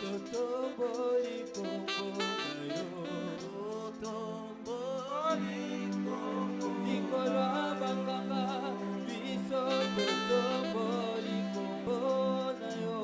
totomboli kombo na yo. Likolo ya banganga biso totomboli kombo na yo.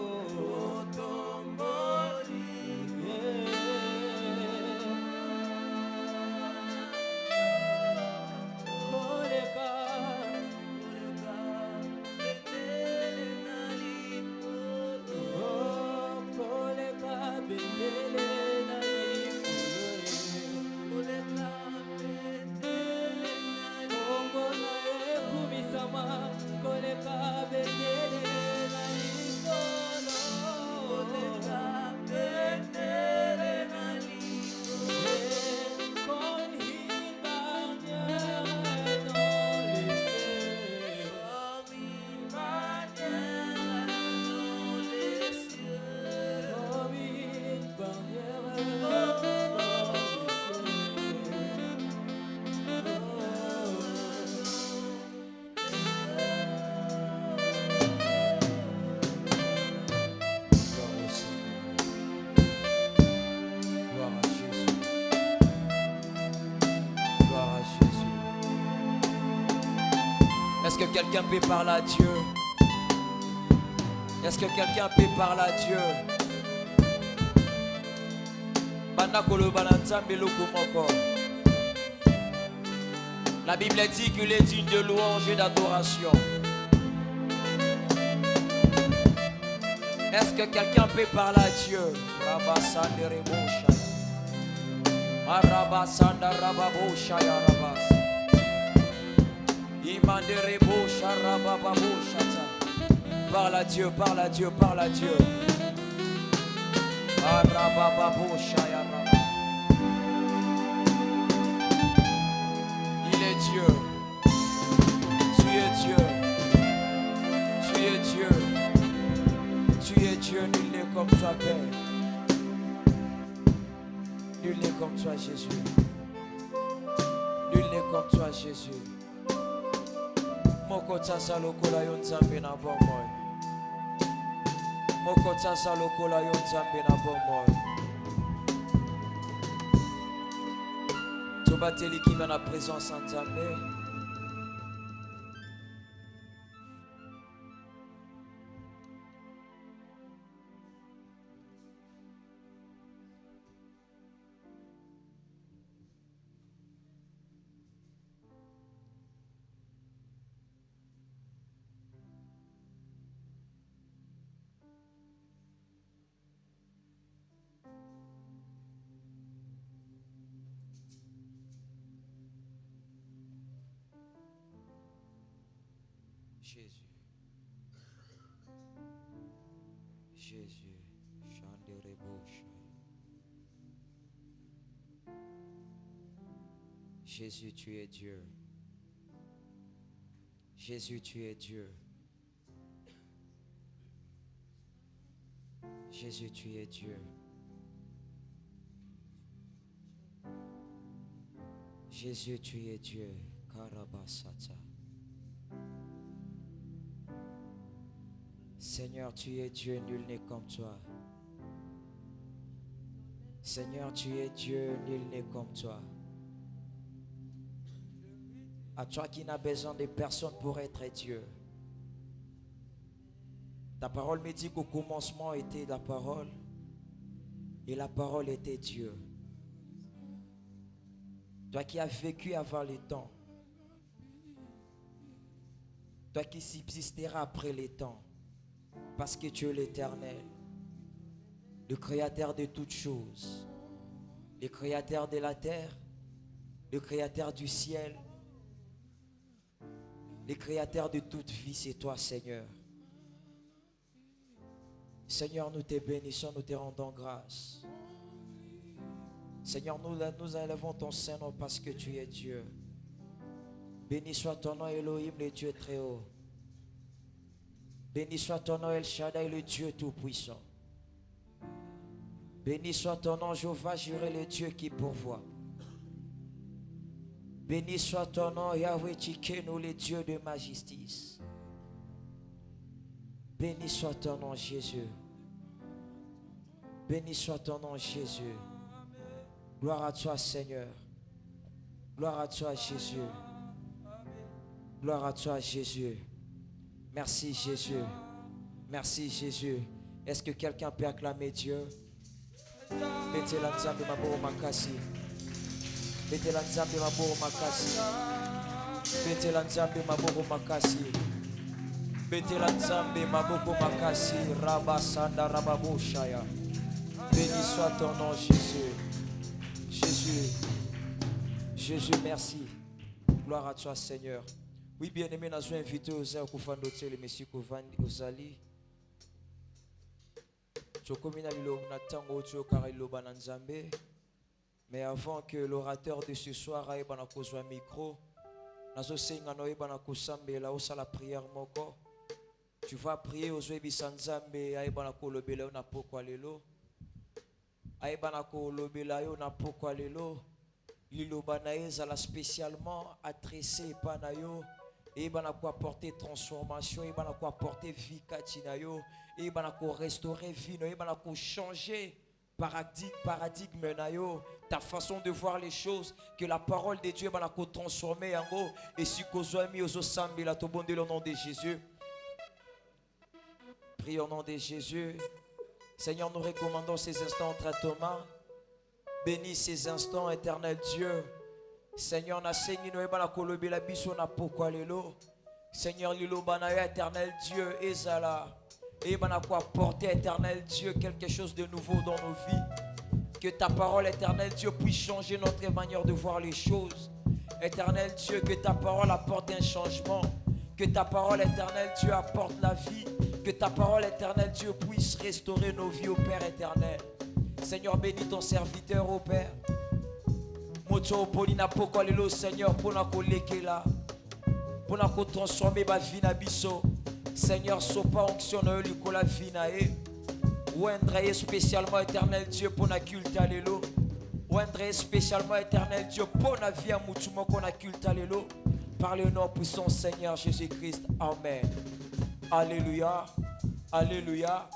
Est-ce que quelqu'un peut parler à Dieu? Est-ce que quelqu'un peut parler à Dieu? La Bible dit qu'il est digne de louange et d'adoration. Est-ce que quelqu'un peut parler à Dieu? Parle à Dieu, parle à Dieu, parle à Dieu. Il est Dieu. Tu es Dieu. Tu es Dieu. Tu es Dieu, nul n'est comme toi, Père. Nul n'est comme toi, Jésus. Nul n'est comme toi, Jésus. Moko tasa lokola yo nzambe na bomoi. Moko tasa lokola yo nzambe na bomoi. Tobateli qui met la présence en nzambe. Jésus. Jésus. Jésus, tu es Dieu. Jésus, tu es Dieu. Jésus, tu es Dieu. Jésus, tu es Dieu. Karabasata. Seigneur, tu es Dieu, nul n'est comme toi. Seigneur, tu es Dieu, nul n'est comme toi. À toi qui n'as besoin de personne pour être Dieu. Ta parole me dit qu'au commencement était la parole et la parole était Dieu. Toi qui as vécu avant les temps. Toi qui subsisteras après les temps. Parce que tu es l'Éternel, le Créateur de toutes choses, le Créateur de la terre, le Créateur du ciel, le Créateur de toute vie, c'est toi, Seigneur. Seigneur, nous te bénissons, nous te rendons grâce. Seigneur, nous élevons ton Saint-Nom parce que tu es Dieu. Béni soit ton nom, Elohim, le Dieu très haut. Béni soit ton nom, El Shaddai, le Dieu tout-puissant. Béni soit ton nom, Jéhovah, Jireh, le Dieu qui pourvoit. Béni soit ton nom, Yahweh Tchikeno, le Dieu de majesté. Béni soit ton nom, Jésus. Béni soit ton nom, Jésus. Gloire à toi, Seigneur. Gloire à toi, Jésus. Gloire à toi, Jésus. Merci, Jésus. Merci, Jésus. Est-ce que quelqu'un peut acclamer Dieu? Mettez la nzambe maboro makasi. Mettez la nzambe maboro makasi. Mettez la nzambe maboro makasi. Mettez la nzambe maboko makasi. Rabasanda rababoshaya. Béni soit ton nom, Jésus. Jésus. Jésus, merci. Gloire à toi, Seigneur. Oui, bien-aimé, nous avons invité aux airs Koufandotse, le Messie Kouvandi, Ozali. Mais avant que l'orateur de ce soir aille dans le micro, la prière moko. Tu vas prier aux yeux bisanzambe aille dans le kolobela na pokwa lelo. Aille dans le kolobela na pokwa lelo. Liloba na ezala spécialement adressé panayo. Et il va apporter transformation, il va apporter vie katinayo, il va restaurer vie, il va changer paradigme nayo, ta façon de voir les choses, que la parole de Dieu va transformer en haut. Et si kozoami ozo sambi la tobonde au nom de Jésus. Prie au nom de Jésus. Seigneur, nous recommandons ces instants entre tes mains. Bénis ces instants, éternel Dieu. Seigneur, na sengi no ebana kolobe la biso na pokwa lelo. Seigneur, lilo bana éternel Dieu ezala. Et bana ko apporter éternel Dieu quelque chose de nouveau dans nos vies. Que ta parole éternel Dieu puisse changer notre manière de voir les choses. Éternel Dieu, que ta parole apporte un changement. Que ta parole éternel Dieu apporte la vie. Que ta parole éternel Dieu puisse restaurer nos vies au Père éternel. Seigneur, bénis ton serviteur au Père. Moto polina poko lelo Seigneur pour na kolekela pour na ko transformer ba vie na biso. Seigneur, sopa onction na yo likola vie na e. Ouendre spécialement éternel Dieu pour na culte lelo. Ouendre spécialement éternel Dieu pour na vie à mutu moko na culte lelo. Par le nom puissant Seigneur Jésus-Christ. Amen. Alléluia. Alléluia.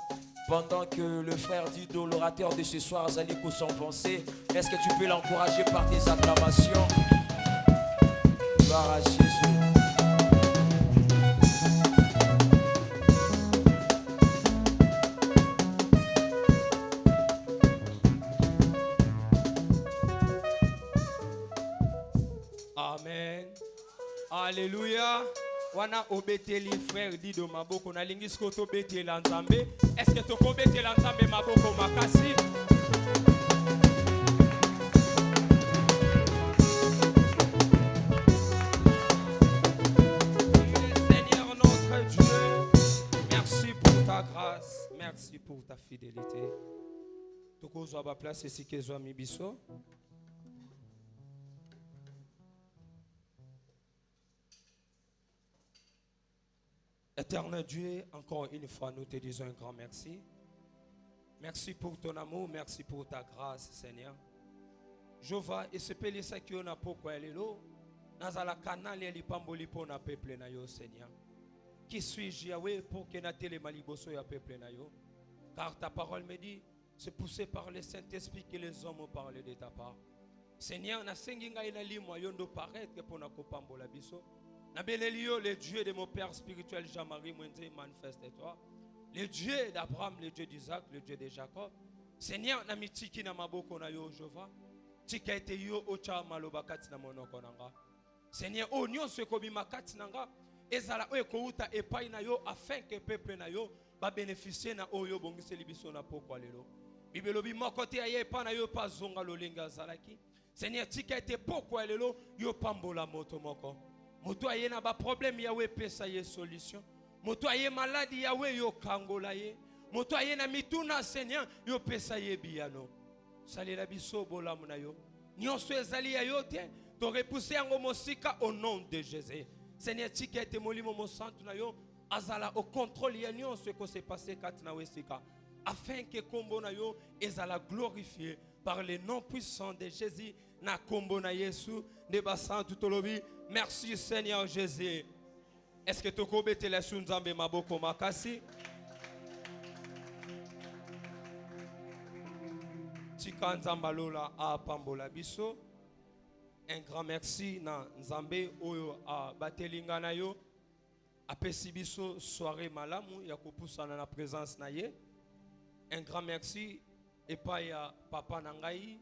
Pendant que le frère dit de l'orateur de ce soir, Zaliko s'enfoncer, est-ce que tu peux l'encourager par tes acclamations? Gloire à Jésus. Amen. Alléluia. Wana obeteli frère dit de maboko na lingis koto beteli nzambe. Est-ce que toko beteli nzambe maboko makasi? Seigneur notre Dieu, merci pour ta grâce, merci pour ta fidélité. Toko zo ba place ici que zo mi biso. Éternel Dieu, encore une fois, nous te disons un grand merci. Merci pour ton amour, merci pour ta grâce, Seigneur. Jova, et ce peli sa qui on a pourquoi elle est là, dans la canal et l'ipamboli pour na peuple na yo, Seigneur. Qui suis-je, Yahweh, pour que na télé maliboso ya peuple na yo? Car ta parole me dit, c'est poussé par le Saint-Esprit que les hommes ont parlé de ta part. Seigneur, na senginga ina limo yondo paraître pour na kopambola biso. Le Dieu de mon Père spirituel Jean-Marie Mwenze, manifeste-toi. Le Dieu d'Abraham, le Dieu d'Isaac, le Dieu de Jacob. Seigneur, na mitiki na maboko na yo Jova. Tika ete yo ocha malobakati na monoko nanga. Seigneur, o nyonso ekobi makati nanga. Ezala o ekouta epai na yo afin que peuple na yo ba bénéficier na oyo bongiseli biso na pokwa lelo. Bibelobi mokote aye pa na yo pa zonga lolenga zalaki. Seigneur, tika ete pokwa lelo yo pambola moto moko. Moto aye na ba problème Yahweh pesa ye solution. Moto aye maladie Yahweh yo kangola ye. Moto aye na mituna Seigneur yo pesa ye biano. Salela biso bolamu na yo. Nyonso ezali ya yo te. To repousser yango mosika au nom de Jésus. Seigneur tika ete molimo mo santu na yo azala au contrôle ya nyonso ko se passer kat na wesika. Afin que kombo na yo ezala glorifié par le nom puissant de Jésus na kombo na Yesu de basantu tolobi. Merci Seigneur Jésus. Est-ce que tu peux mettre les sunzambe maboko makasi? tika nzambe alola apambola biso. Un grand merci na nzambe oyo abateli nga na yo apesi biso soirée malamu ya kopusana na présence na ye. Un grand merci epai ya papa na ngai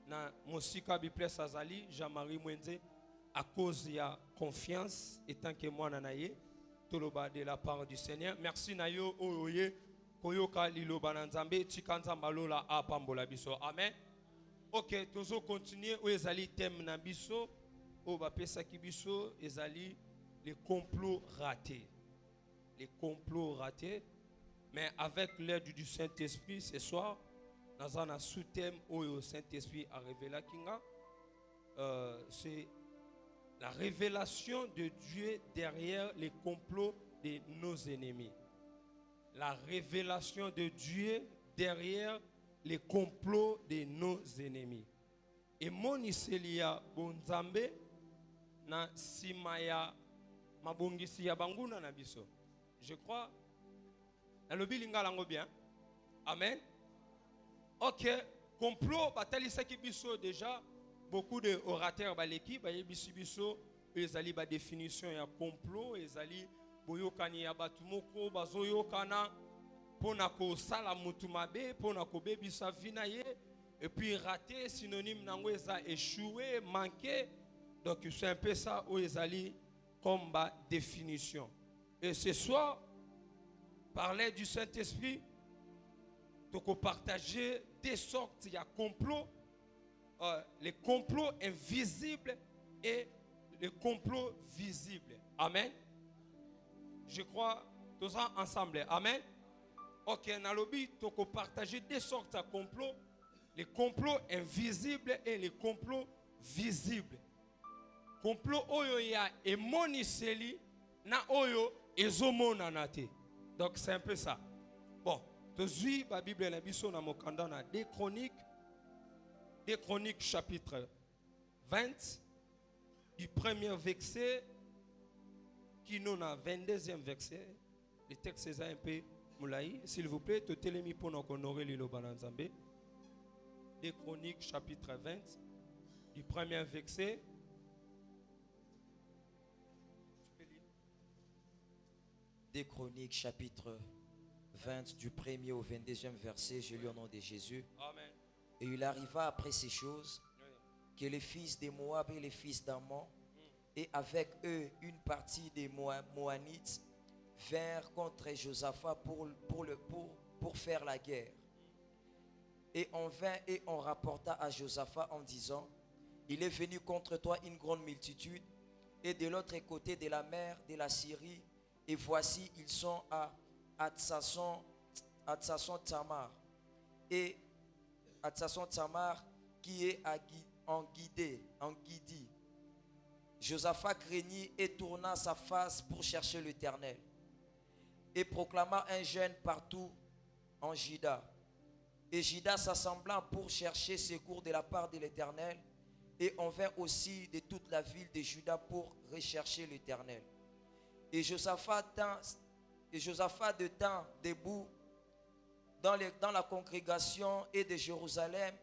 na mosika biples azali Jean-Marie Mwenze à cause ya confiance étant que moi na ye toloba de la part du Seigneur. Merci na yo oyoye koyoka liloba na nzambe tika nzambe alola apambola biso. Amen. Ok, toujours continuer où ezali thème na biso o bapesa ki biso ezali les complots ratés. Les complots ratés. Mais avec l'aide du Saint-Esprit ce soir, nous avons un sous-thème où le Saint-Esprit a révélé kinga. C'est la révélation de Dieu derrière les complots de nos ennemis. La révélation de Dieu derrière les complots de nos ennemis. Et mon iselia bonzambe na simaya mabongisi ya banguna na biso. Je crois na lobi linga lango bien. Amen. Ok, complot batalisa ki biso déjà beaucoup de orateurs baleki ba yebisi biso ezali ba définition ya complot ezali boyokani ya batu moko bazoyokana pona ko sala mutu mabe pona ko bebisa vina ye et puis raté synonyme nango eza échoué manqué. Donc c'est un peu ça où ezali comme ba définition. Et ce soir parler du Saint-Esprit donc partager des sortes il y a complots, les complots invisibles et les complots visibles. Amen. Je crois tous ensemble. Amen. Ok, dans le but, on peut partager des sortes de complots, les complots invisibles et les complots visibles. Complot oyo ya emoniseli na oyo ezomona nate. Donc c'est un peu ça. Bon, tozui la Bible na biso na mokanda na 2 Chroniques chapitre 20 du premier verset qui nous a 22e verset. Le texte est un peu moulaï. S'il vous plaît, te telemi pour nous honorer le Lobananzambe. 2 Chroniques chapitre 20 du premier verset. 2 Chroniques chapitre 20 du 1er au 22e verset, je lis au nom de Jésus. Amen. Et il arriva après ces choses que les fils de Moab et les fils d'Ammon et avec eux une partie des Moanites vinrent contre Josaphat pour faire la guerre. Et on vint et on rapporta à Josaphat en disant: il est venu contre toi une grande multitude et de l'autre côté de la mer de la Syrie, et voici ils sont à Hatsasson Tamar, et Hatsasson Tamar qui est en Guidée. Josaphat craignit et tourna sa face pour chercher l'Éternel, et proclama un jeûne partout en Juda. Et Juda s'assembla pour chercher secours de la part de l'Éternel, et on vint aussi de toute la ville de Juda pour rechercher l'Éternel. Et Josaphat de temps debout dans la congrégation et de Jérusalem,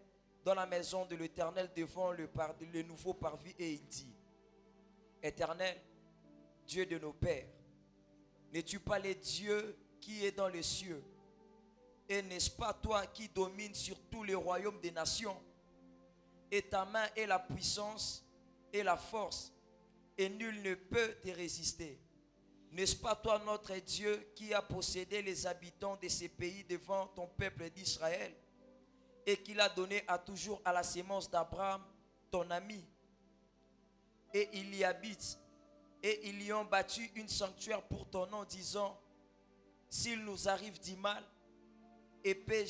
dans la maison de l'Éternel, devant le nouveau parvis, et il dit: Éternel, Dieu de nos pères, n'es-tu pas le Dieu qui est dans les cieux? Et n'est-ce pas toi qui domines sur tous les royaumes des nations? Et ta main est la puissance et la force, et nul ne peut te résister. N'est-ce pas toi notre Dieu qui a possédé les habitants de ces pays devant ton peuple d'Israël, et qui l'a donné à toujours à la sémence d'Abraham, ton ami? Et il y habite, et ils y ont bâti une sanctuaire pour ton nom, disant: s'il nous arrive du mal, épée,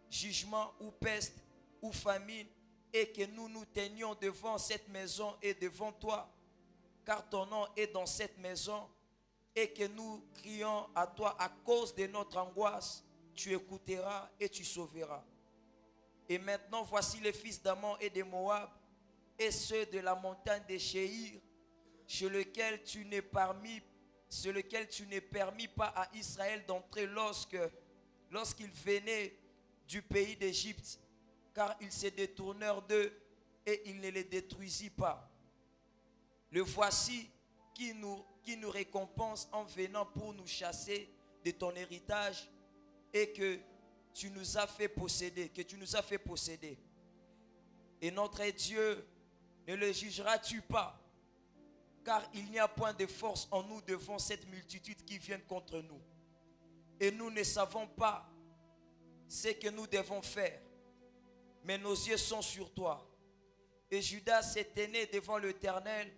jugement ou peste ou famine, et que nous nous tenions devant cette maison et devant toi, car ton nom est dans cette maison, et que nous crions à toi à cause de notre angoisse, tu écouteras et tu sauveras. Et maintenant voici les fils d'Ammon et de Moab, et ceux de la montagne de Séhir, sur lequel tu n'es permis pas à Israël d'entrer lorsqu'il venait du pays d'Égypte. car ils se détournèrent d'eux et il ne les détruisit pas. Le voici qui nous récompense en venant pour nous chasser de ton héritage et que tu nous as fait posséder, Et notre Dieu, ne le jugeras-tu pas? Car il n'y a point de force en nous devant cette multitude qui vient contre nous. Et nous ne savons pas ce que nous devons faire. Mais nos yeux sont sur toi. Et Judas s'est tenu devant l'Éternel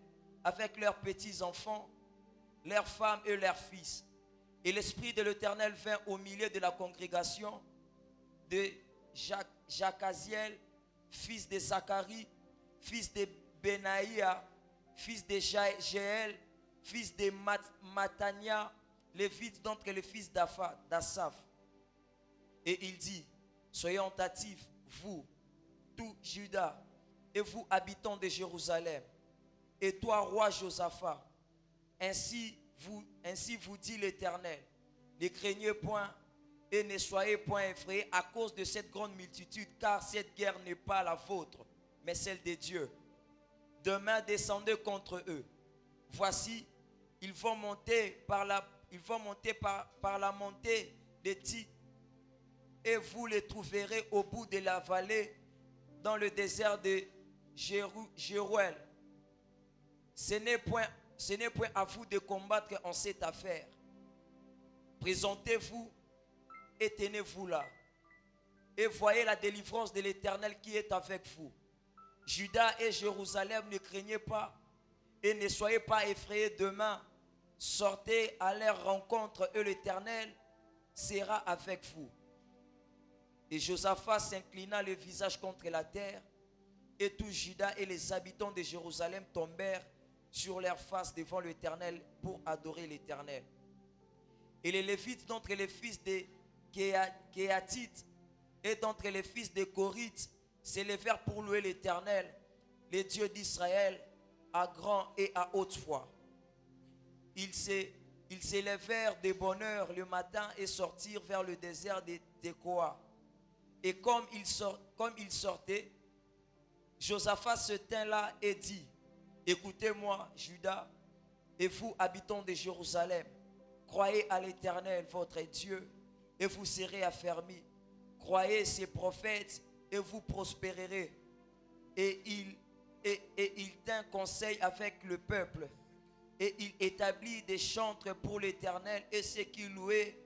avec leurs petits-enfants, leurs femmes et leurs fils. Et l'Esprit de l'Éternel vint au milieu de la congrégation de Jacaziel, fils de Zacharie, fils de Benaïa, fils de Jéel, fils de Matania, lévite d'entre les fils d'Asaph. Et il dit, soyons attentifs, vous, tout Juda, et vous habitants de Jérusalem, et toi, roi Josaphat, ainsi vous dit l'Éternel, ne craignez point et ne soyez point effrayés à cause de cette grande multitude, car cette guerre n'est pas la vôtre, mais celle de Dieu. Demain, descendez contre eux. Voici, ils vont monter par la montée des Tit, et vous les trouverez au bout de la vallée, dans le désert de Jéruel. Ce n'est point à vous de combattre en cette affaire. Présentez-vous et tenez-vous là. Et voyez la délivrance de l'Éternel qui est avec vous. Juda et Jérusalem, ne craignez pas et ne soyez pas effrayés demain. Sortez à leur rencontre et l'Éternel sera avec vous. Et Josaphat s'inclina le visage contre la terre, et tout Juda et les habitants de Jérusalem tombèrent sur leur face devant l'Éternel pour adorer l'Éternel. Et les Lévites d'entre les fils de Kéatites et d'entre les fils de Corith s'élevèrent pour louer l'Éternel, le Dieu d'Israël, à grand et à haute voix. Ils s'élevèrent de bonne heure le matin et sortirent vers le désert de Tekoa. Et comme ils sortaient, Josaphat se tint là et dit, écoutez-moi, Juda, et vous, habitants de Jérusalem, croyez à l'Éternel, votre Dieu, et vous serez affermis. Croyez ses prophètes, et vous prospérerez. Et il tint conseil avec le peuple, et il établit des chantres pour l'Éternel, et ceux qui louaient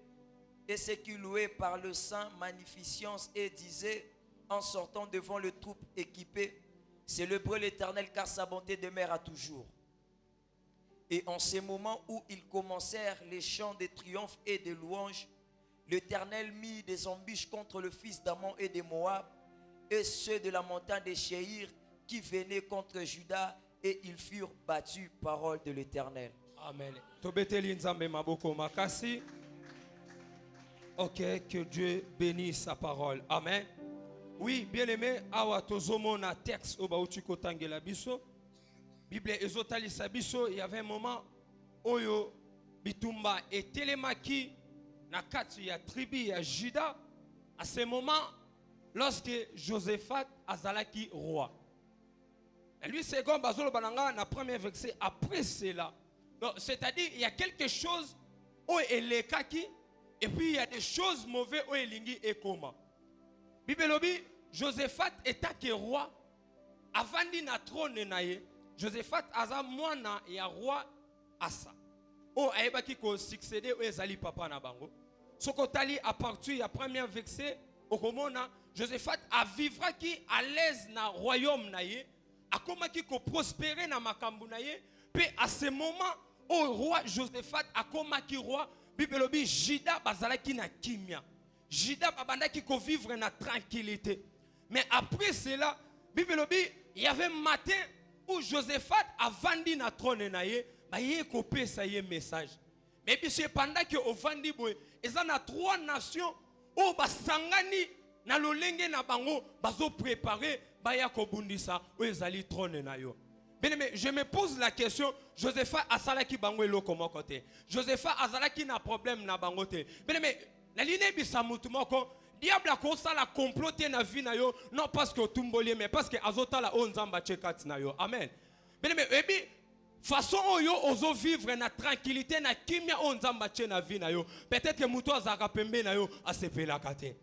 par le saint magnificence, et disaient, en sortant devant le troupe équipé, célébrez l'Éternel, car sa bonté demeure à toujours. Et en ces moments où ils commencèrent les chants de triomphe et de louange, l'Éternel mit des embûches contre le fils d'Ammon et de Moab, et ceux de la montagne de Séhir qui venaient contre Juda, et ils furent battus, parole de l'Éternel. Amen. Ok, que Dieu bénisse sa parole. Amen. Oui, bien aimé, awa tozomona texte oba utuko tangela biso. Bible ezotalisa biso, il y avait un moment oyo bitumba etelemaki na kati ya tribu ya Juda. À ce moment, lorsque Josaphat azalaki roi. Et lui c'est comme bazolo bananga na premier verset après cela. C'est-à-dire il y a quelque chose où elekaki et puis il y a des choses mauvaises où elingi ekoma. Bibelobi, Josaphat était roi, avandi na trône naye, Josaphat aza mwana ya roi Asa. O aebaki ko succéder o ezali papa na bango. Sokotali à partir ya premier verset, okomona Josaphat a vivra ki à l'aise na royaume naye, akomaki ko prospérer na makambu naye, pe à ce moment au roi Josaphat akomaki roi, bibelobi Juda bazalaki na kimia. Juda babandaki ko vivre na tranquillité. Mais après cela, Bibelobi, il y avait un matin où Josaphat a vendu na trône naye, ba yé kopé ça yé message. Mais puis pendant que au vandi boy, ils en a 3 nations où ba sangani na lolenge na bango bazo préparer ba ya ko bundisa où ezali trône na yo. Bien mais je me pose la question, Josaphat asalaki bango eloko moko te. Josaphat azalaki na problème na bango te. Bien mais la ligne bisamutu moko diable a commencé à comploter na vie na yo, non parce que tumbolier, mais parce que azota la onzamba chekat na yo. Amen. Mais façon oyo ozo vivre na tranquillité na kimia onzamba che na vie na yo. Peut-être que muto azaka pembe na yo a sepela kate.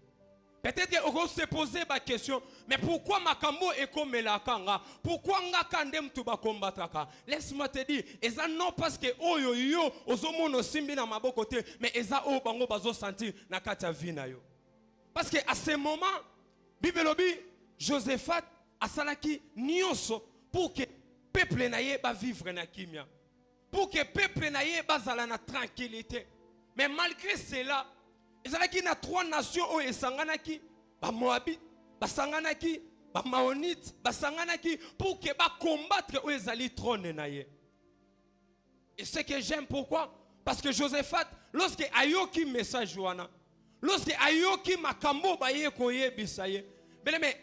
Peut-être qu'on se poser la question, mais pourquoi Makambo est comme la kanga? Pourquoi nga kandem tu ba combattre? Laisse-moi te dire, et ça non parce que oyo yo ozomono simbi na mabo côté, mais eza o bango bazo sentir na kata vie na yo. Parce que à ce moment, Bibelobi, Josephat, asalaki nyonso pour que peuple na ye ba vivre na kimia, pour que peuple na ye ba zala na tranquillité. Mais malgré cela, il y a 3 nations où esanganaki, ba Moabit, ba sanganaki, ba Maonite, ba sanganaki pour que ba combattre où ezali trône na ye. Et ce que j'aime pourquoi? Parce que Josephat, lorsque ayoki message wana, lorsque ayoki makambo ba ye koye bisaye, mais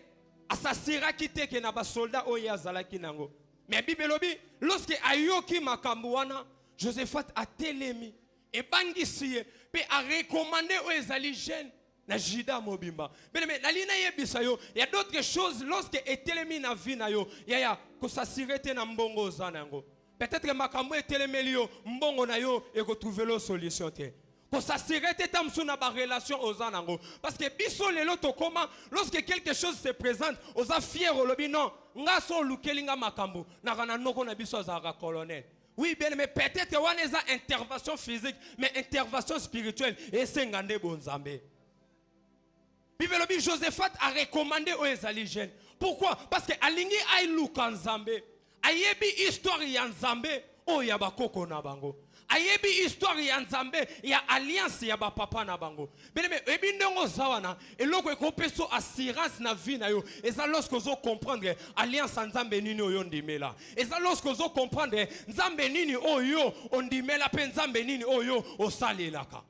asasira kite ke na ba soldat oye azalaki nango. Mais bibelobi, lorsque ayoki makambo wana, Josephat a telemi et bangisiye pe a recommandé aux ezali jeunes na Jida mobimba. Mais nalina yebisayo, il y a d'autres choses lorsque etelemi na vie na yo, ya ko sasirete na mbongo zanango. Peut-être que makambo etelemi yo mbongo na yo et ko trouver lo solution te. Ko sasirete tamsu na ba relation aux zanango. Parce que biso lelo to comment lorsque quelque chose se présente, aux fier au lobi non, nga so lukelinga makambo, na kana noko na biso za colonel. Oui, bien, mais peut-être qu'il y a une intervention physique, mais intervention spirituelle. Et c'est un bon Zambé. Josephat a recommandé aux Ezaligènes. Pourquoi? Parce que Alingi a eu en Zambé. Ayebi histoire en Zambé. Oh, yaba koko na bango. Ayebi histoire en Zambé. Il y a alliance yaba papa na bango. Bien, mais ebi ndongo zawana. Et loko ekopeso assurance na vie na yo. Et ça lorsque vous comprendre alliance en Zambé nini oyo ndimela. Et ça lorsque vous comprendre Zambé nini oyo ondimela pe Zambé nini oyo osalelaka.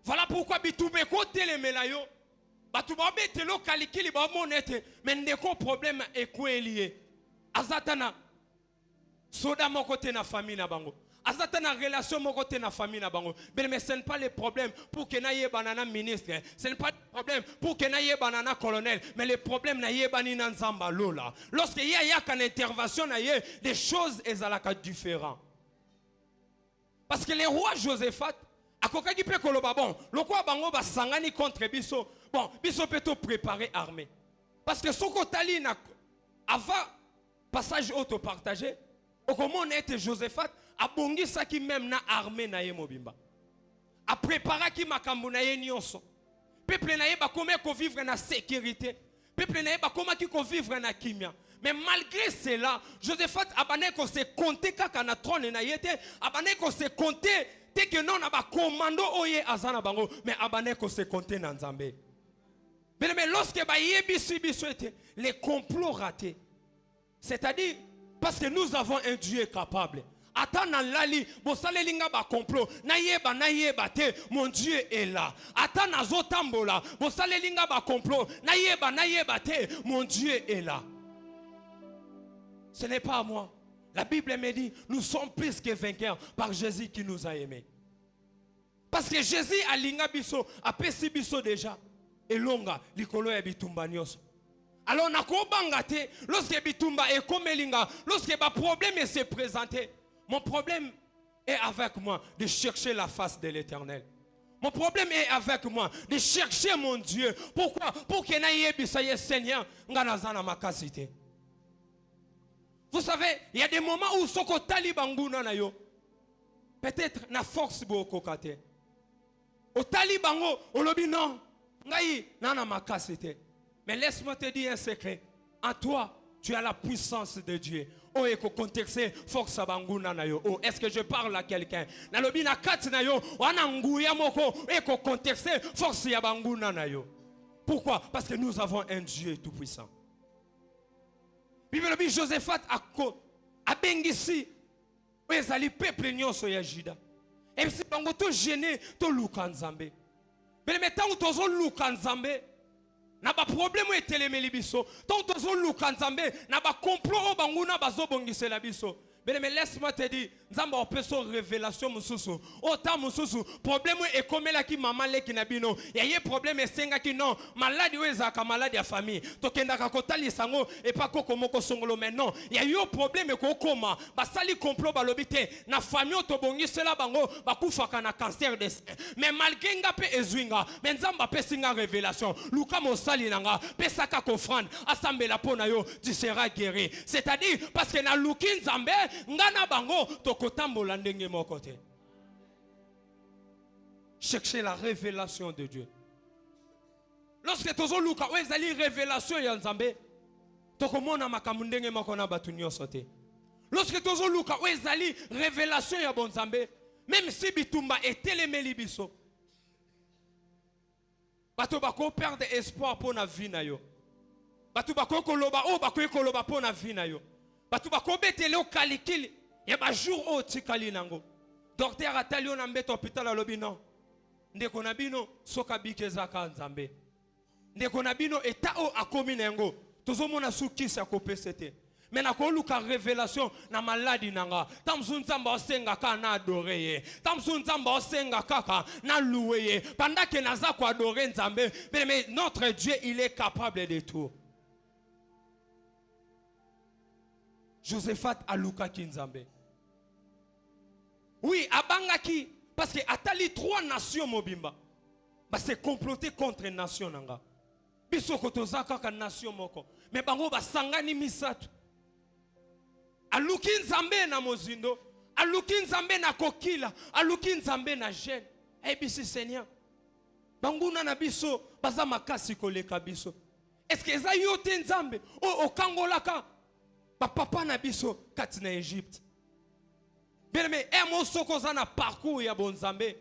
Voilà pourquoi bitube ko telemela yo. Batuba betelo kalikili ba monete. Mais ndeko problème ekwe azatana soda mon côté na famille na bango. Azatana relation mon côté na famille na bango. Mais ce n'est pas le problème pour que na ye banana ministre. Ce n'est pas le problème pour que na ye banana colonel. Mais le problème na ye banina nzamba lola. Lorsque y a qu'une intervention na ye, des choses ezalaka différentes. Parce que le roi Josephat akokaki pe koloba bon, lokwa bango ba sangani contre biso. Bon, biso peut préparer armée. Parce que soko tali na avant passage auto partagé, au comment on était Josephat a bongi ça qui même na armée na ye mobimba. A préparé qui makambo na ye nyonso. Peuple na ye ba comment ko vivre na sécurité. Peuple na ye ba comment ki ko vivre na kimia. Mais malgré cela, Josephat a bané ko se compter kaka na trône na yete, a bané ko se compter te que non na ba commando oye azana bango, mais a bané ko se compter na Nzambe. Mais lorsque ba yebisi biso était les complots ratés. C'est-à-dire parce que nous avons un Dieu capable. Attends lali, bosale linga ba complot, na yeba te, mon Dieu est là. Attends azotambola, bosale linga ba complot, na yeba te, mon Dieu est là. Ce n'est pas à moi. La Bible me dit, nous sommes plus que vainqueurs par Jésus qui nous a aimés. Parce que Jésus a linga biso, a pesi biso déjà. Et longa, likolo ya bitumba nyonso. Alors, lorsque bitumba est comme linga, lorsque un problème se présente, mon problème est avec moi de chercher la face de l'Éternel. Mon problème est avec moi de chercher mon Dieu. Pourquoi? Pour que naïe bisaye Seigneur, nganazana makasite. Vous savez, il y a des moments où soko talibanguna na yo. Peut-être na force beaucoup kate. Au talibango, on le dit non. Mais laisse-moi te dire un secret. En toi, tu as la puissance de Dieu. Oh, est-ce que je parle à quelqu'un? Pourquoi? Parce que nous avons un Dieu tout-puissant. Josephat a bengisi. Ezali peuple nyonso ya Juda. Et si bango to gêné to lukanzambe. Mais maintenant où tozo lukanzambe na ba problème etelemeli biso. Tant tozo lukanzambe na ba complot o banguna bazo bongisela biso. Mais laisse-moi te dire, nzamba opeso révélation mususu ota mususu problème ekomela ki mama leki na bino ya ye problème esenga ki non maladi weza ka maladi ya famille tokenda ka kotalisa ngo et pas koko moko songolo mais non ya yo problème ko koma basali complot balobite na famille to bongisela bango bakufaka na cancer de sein mais malgré nga pe ezwinga mais nzamba pesinga révélation luka mosali nanga pesaka kofrande asambela pona yo tu seras guéri c'est-à-dire parce que na luki nzambe ngana bango tokotambola ndenge moko te. Cherchez la révélation de Dieu. Lorsque tozo luka ezali révélation ya nzambe tokomona makambo ndenge moko na batu nyonso te. Lorsque tozo luka ezali révélation ya bon nzambe même si bitumba etelemeli biso bato bako perdre espoir pour na vie na yo. Batu bako koloba o bako koloba pour na vie na yo. Batu bako betele o kalikili ya ba jour o tikali nango. Docteur atali on ambeto hôpital a lobi non. Ndeko na bino soka bikezaka nzambe. Ndeko na bino eta o akomi nango. Tozomona sukisa ko PCT. Mais na ko luka révélation na maladi nanga. Tamsu nzamba osenga ka na adoreye. Tamsu nzamba osenga kaka na loueye. Pendant que naza ko adorer nzambe, mais notre Dieu il est capable de tout. Josephat aluka ki nzambe. Oui, abangaki parce que atali 3 nations mobimba. Bah c'est comploté contre une nation nanga. Biso kotozaka ka nation moko. Mais bango basangani misatu. Aluki nzambe na mozindo, aluki nzambe na kokila, aluki nzambe na jeune. Eh bisi Seigneur. Banguna na biso baza makasi koleka biso. Est-ce que eza yote nzambe o okangolaka ba papa na biso kati na Egypte. Bien mais emo soko za na parcours ya bon nzambe.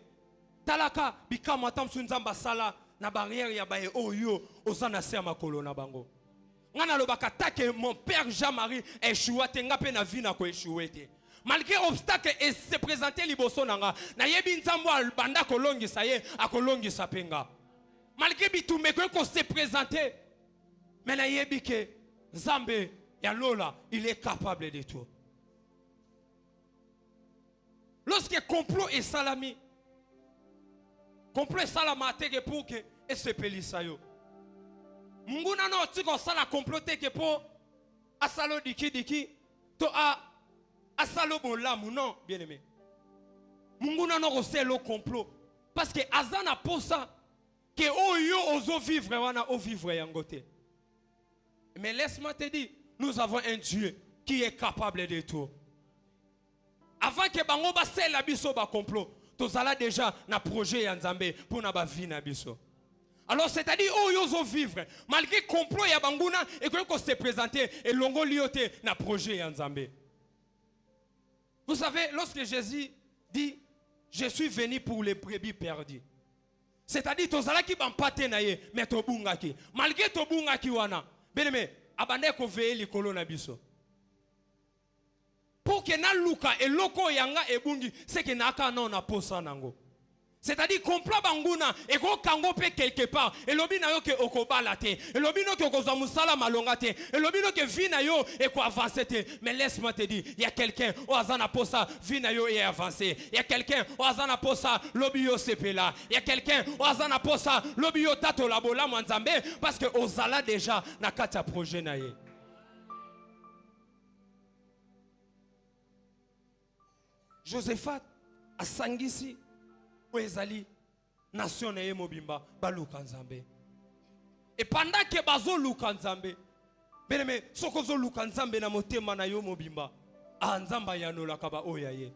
Talaka bikama tamsu nzamba sala na barrière ya bae oyo ozana se makolo na bango. Ngana lobaka take mon père Jean-Marie échoua te ngape na vie na ko échoué te. Malgré obstacle et se présenter liboso nanga na yebi nzambo albanda kolongisa ye akolongisa penga. Malgré bitumbe ko se présenter mais na yebi ke nzambe ya lola il est capable de tout. Lorsque complot et salami complot et salama teke pour que et se pelisa yo. Munguna no tiko sala comploter que pour asalo diki to asalo bolamu non bien aimé. Munguna no le complot parce que azana pour ça que oyo ozo vivre wana o vivre yangote. Mais laisse-moi te dire, nous avons un Dieu qui est capable de tout. Avant que bango ba sela biso ba complot, tozala déjà na projet ya nzambe pour na ba vie na biso. Alors c'est-à-dire oh yozo vivre malgré complot ya banguna et que se présenter et longo liote na projet ya nzambe. Vous savez lorsque Jésus dit je suis venu pour les brebis perdues. C'est-à-dire tozala ki bampate na ye mais to bungaki. Malgré to bungaki wana, beneme abande ko veiller likolo na biso. Pour que na luka et loko yanga e bungi c'est que na ka na posa nango. C'est-à-dire complot banguna et ko kango pe quelque part et lobi na yo ke okobala te et lobi no ke kozwa musala malonga te et lobi no ke vie na yo et ko avancer te. Mais laisse-moi te dire, il y a quelqu'un au azana posa vie na yo est avancé. Il y a quelqu'un au azana posa lobi yo sepela. Il y a quelqu'un au azana posa lobi yo tato labola mwanzambe parce que ozala déjà na kata projet na ye. Josephat a sangisi ezali nation na ye mobimba baluka nzambe. Et pendant que bazo luka nzambe beneme sokozo luka nzambe na motema na yo mobimba nzamba yanola kaba oya ye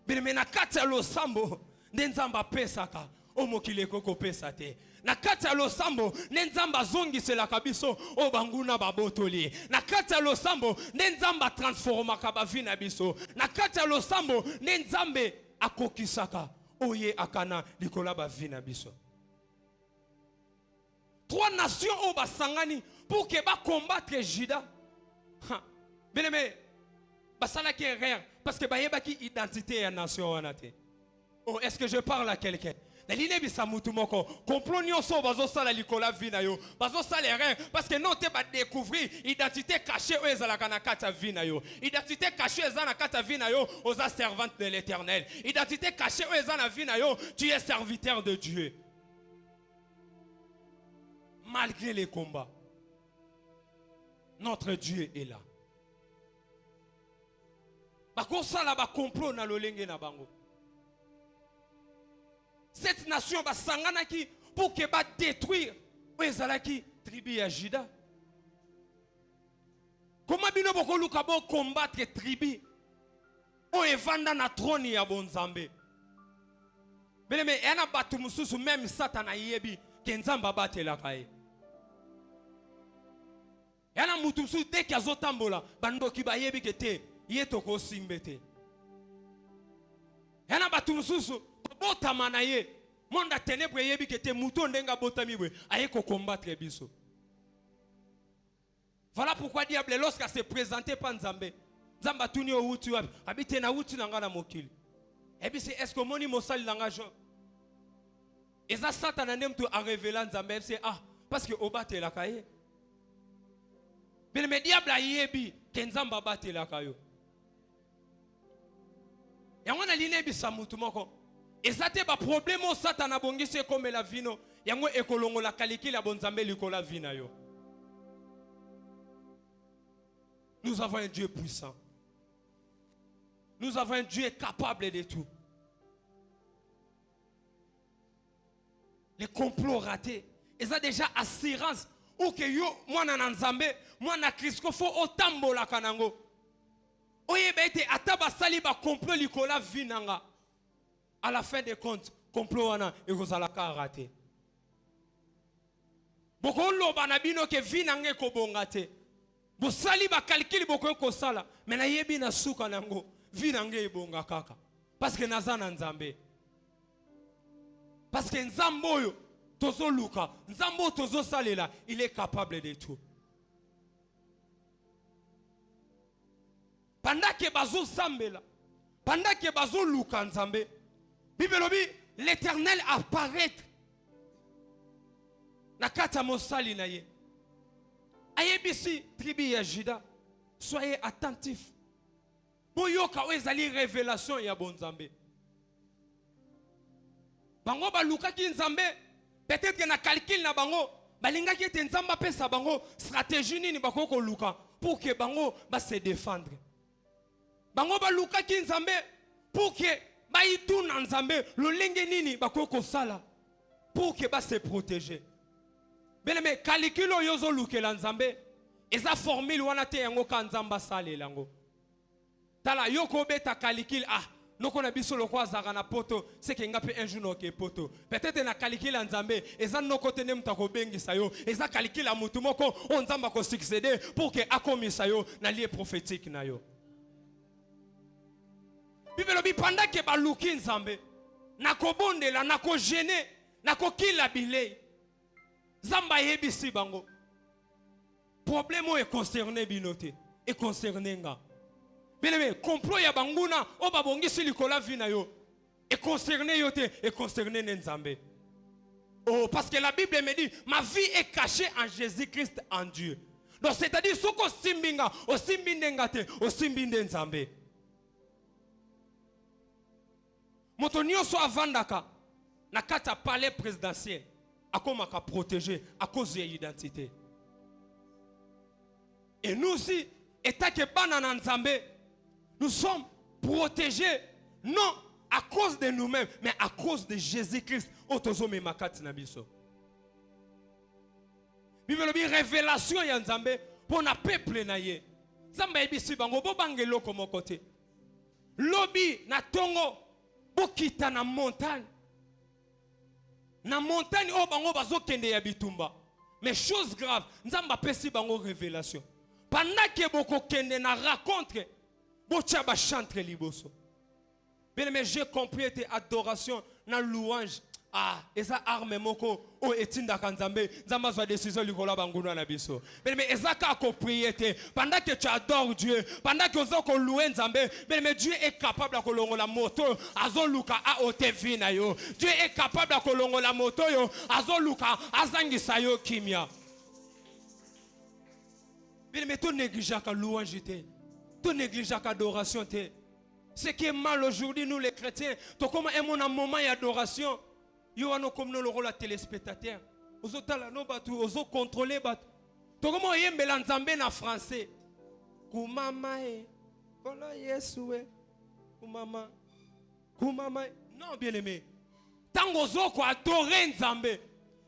beneme na kati ya losambo nde nzamba pesaka omokile koko pesa te. Na kati ya losambo nde nzamba zongiselaka biso o banguna babotoli. Na kati ya losambo nde nzamba transformaka bavi na biso. Na kati ya losambo nde nzambe akokisaka oye akana likola bavi na biso. 3 nations o basangani pour que ba combattre Juda. Beneme basala ki erreur parce que bayeba ki identité ya nation wana te. Oh, est-ce que je parle à quelqu'un? naline bisa mutu moko complot nyonso bazosala likola vie na yo bazosala erreur parce que non te ba découvrir identité cachée oyo ezalaka na kati ya vie na yo identité cachée eza na kati ya vie na yo oza servante de l'Éternel identité cachée oyo eza na vie na yo tu es serviteur de Dieu malgré les combats notre Dieu est là bakosala ba complot na lolenge na bango. Cette nation va s'engager pour que va détruire ezalaki tribu ya Juda. Comment bino boko luka bo combattre tribu o evanda na trône ya bonzambe. Mais ena batu mususu même Satan ayebi ke nzamba batela kae. Ena mutu mususu te kazotambola bandoki bayebi ke te yetoko simbete. Ena batu mususu botama na ye monde ténèbre yebi ke te muto ndenga botami bwe aye ko combattre biso. Voilà pourquoi diable lorsqu'il s'est présenté par Nzambe Nzamba tuni o wuti wapi habite na wuti nanga na mokili. Ebi c'est est-ce que moni mosali nanga Job. Eza Satan na nemtu a révélé Nzambe c'est parce que obate la kaye. Mais le diable a yebi ke Nzamba bate la kayo. Et on a liné bisa mutu moko. Ezate ba problème o Satan a bongisi comme la vino yango ekolongo la kaliki la bonzambe likola vina yo. Nous avons un Dieu puissant. Nous avons un Dieu capable de tout. Les complots ratés. Ils ont déjà assurance. Ou que yo, moi na Nzambe, moi na Christo, faut otambo la kanango. Oye bete ataba sali ba complot likola vinanga. À la fin des comptes, complot wana ekozalaka raté. Boko loba na bino ke vinanga ko bongate. Bo sali ba calcul boko ko sala, mais na yebi na suka nango, vinanga ebonga kaka. Parce que nazana Nzambe. Parce que Nzamboyo tozo luka, Nzambo tozo salela, il est capable de tout. Pendant que bazo sambela, pendant que bazo luka Nzambe, Bibelobi, l'Éternel apparaît. Nakata mosali na ye. Ayebisi tribu ya Juda, soyez attentifs. Boyoka ezali révélation ya bonzambe. Bango baluka ki Nzambe, peut-être que na calcul na bango, balinga ki te Nzamba pesa bango stratégie nini bakoko luka pour que bango ba se défendre. Bango baluka ki Nzambe pour que Baïtou Nzambe, le lengenini bakoko sala pour que ba se protéger. Bien mais calculo yozo luke la Nzambe, eza formule wana te yango ka Nzamba sale lango. Tala yoko beta calcul noko na biso lokwa zaka na poto, c'est que ngape un jour noke poto. Peut-être na calcul Nzambe, eza noko tene mutako bengisa yo, eza calcul mutu moko on Nzamba ko succéder pour que akomisa yo na lié prophétique na yo. Bibelobi pendant que baluki Nzambe nako bondela nako gêner nako kila bilei Zamba yebisi bango problème est concerné binote et concerné nga bien complot ya banguna o babongisi likola vina yo et concerné yote et concerné Nzambe. Oh parce que la Bible me dit ma vie est cachée en Jésus-Christ en Dieu. Donc c'est-à-dire soko simbinga o simbindenga te o simbinde Nzambe. Moto nyonso avandaka na kata palais présidentiel akomaka protégé à cause de l'identité. Et nous aussi, état que banana Nzambe, nous sommes protégés non à cause de nous-mêmes, mais à cause de Jésus-Christ. Otozome makati na biso. Bible bi révélation ya Nzambe pour na peuple na ye. Nzambe ebisi bango bo bangelo komo côté. Lobi na tongo bokita na montagne. Na montagne o bango bazo kende ya bitumba. Mais chose grave, Nzamba pesi bango révélation. Pendant que boko kende na raconte, bocha ba chantre liboso. Bien mais j'ai compris tes adoration na louange Ah, eza arme moko o etinda kanzambe, nzamba zwa décision likola banguna na biso. Mais eza ka ko prier te. Pendant que tu adores Dieu, pendant que ozo ko louer nzambe, mais Dieu est capable ko longola moto azo luka a otevi na yo. Dieu est capable ko longola moto yo azo luka azangisa yo kimia. Mais tu négliges ka louange te. Tu négliges ka adoration te. Ce qui est mal aujourd'hui, nous les chrétiens, tu comment aimons un moment d'adoration. Yo ano comme nous le rôle à téléspectateur. Ozo tala no batu, ozo contrôler batu. To comment yembela nzambe na français. Kumama e. Kola Yesu e. Kumama. Kumama. Non bien aimé. Tango ozo ko adorer nzambe.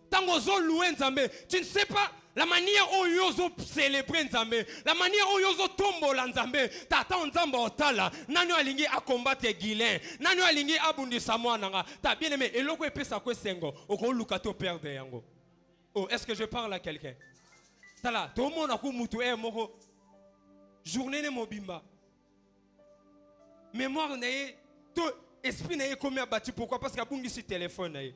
Tango ozo louer nzambe. Tu ne sais pas la manière où yozo célébrer nzambe, la manière où yozo tombola nzambe, tata nzambe otala, nano alingi a combattre Guilain, nano alingi abundisa mwana, ta bien aimé, eloko epesa ko sengo, oko luka to perdre yango. Oh, est-ce que je parle à quelqu'un? Tala, to mona ku mutu e moko. Journée ne mobimba. Mémoire nae, to esprit nae komi abati, pourquoi? Parce que abungi si téléphone nae.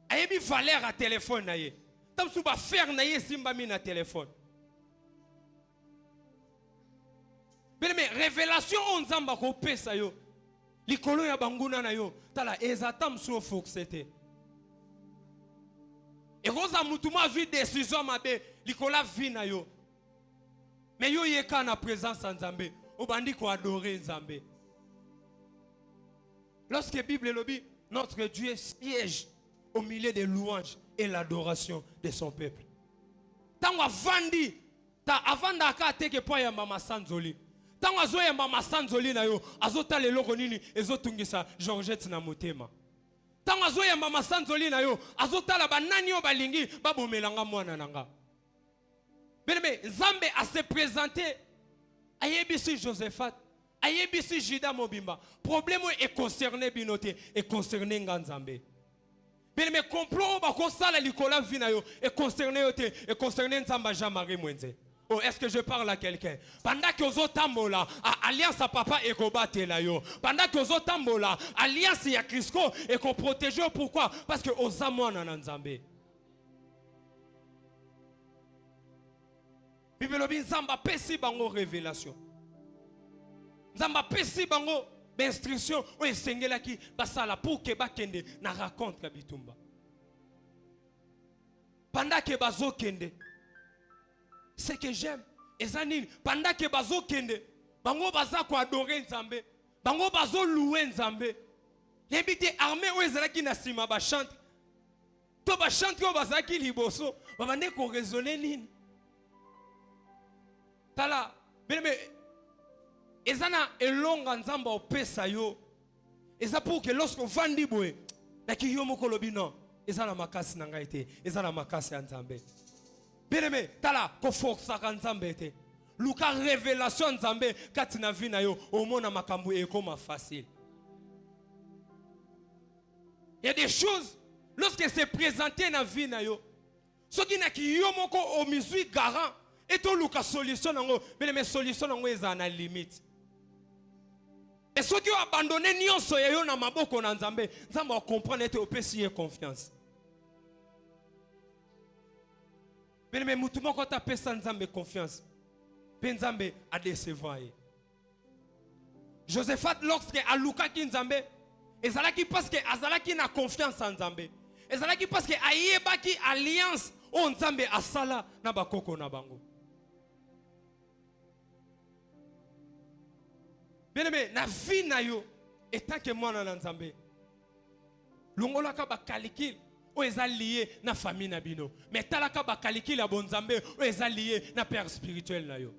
Ayebi valeur à téléphone nae. Tam suba faire naye simba mi na téléphone. Mais révélation on zamba ko pesa yo. Likolo ya banguna na yo. Tala ezatam so foxete. Et rosa mutuma vi décision mabe likola vi na yo. Mais yo yeka na présence en Nzambe. Obandi ko adorer Nzambe. Lorsque la Bible lobi, notre Dieu siège au milieu des louanges et l'adoration de son peuple. Tango avandi, ta avanda ka teke po ya mama sanzoli. Tango azo ya mama sanzoli na yo, azota lelo konini ezotungisa Georgette na motema. Tango azo ya mama sanzoli na yo, azota la banani yo balingi babomelanga mwana nanga. Bien-aimé, Nzambe a se présenté ayebisi Josephat, ayebisi Juda Mobimba. Problème est concerné binote et concerné Nzambe. Mais mes complots bakosala likola vina yo et concerné yote et concerné Nzamba Jean-Marie Mwenze. Oh, est-ce que je parle à quelqu'un? Pendant que vous tambola, alliance à papa et ko batela yo. Pendant que vous tambola, alliance ya Crisco et ko protéger. Pourquoi? Parce que osamo na Nzambe. Bible lobi Nzamba pesi bango révélation. Nzamba pesi bango d'instruction ou esengela ki basala pour que bakende na raconte ka bitumba. Pendant que bazo kende, ce que j'aime, ezanini pendant que bazo kende, bango baza ko adorer Nzambe, bango bazo louer Nzambe. Lebite armée ou ezalaki na sima ba chante. To ba chante ko bazaki liboso, babande ko raisonner nini. Tala, bene ezana elonga Nzamba opesa yo. Eza pour que lorsque vandi boye, na ki yo moko lobi non, ezana makasi na ngai te, ezana makasi ya Nzambe. Bien-aimé, tala ko força ka Nzambe te. Luka révélation Nzambe kati na vie na yo, omona makambo ekoma facile. Il y a des choses lorsque c'est présenté na vie na yo. Soki na ki yo moko omizui garant et to luka solution nango, bien-aimé solution nango ezana limite. Et ceux qui ont abandonné nyonso ya yo na maboko na Nzambe, Nzambe va comprendre et opesi confiance. Mais mutu moko ta pesa Nzambe confiance. Pe Nzambe a décevoir. Josephat lorsque aluka ki Nzambe, ezalaki parce que azalaki na confiance en Nzambe. Ezalaki parce que ayebaki alliance o Nzambe asala na bakoko na bango. Bien-aimé, na vie na yo, etant que moi na Nzambe, longolaka ba calcul o eza lié na famille na bino. Mais talaka ba calcul ya bon Nzambe o eza lié na père spirituel na yo.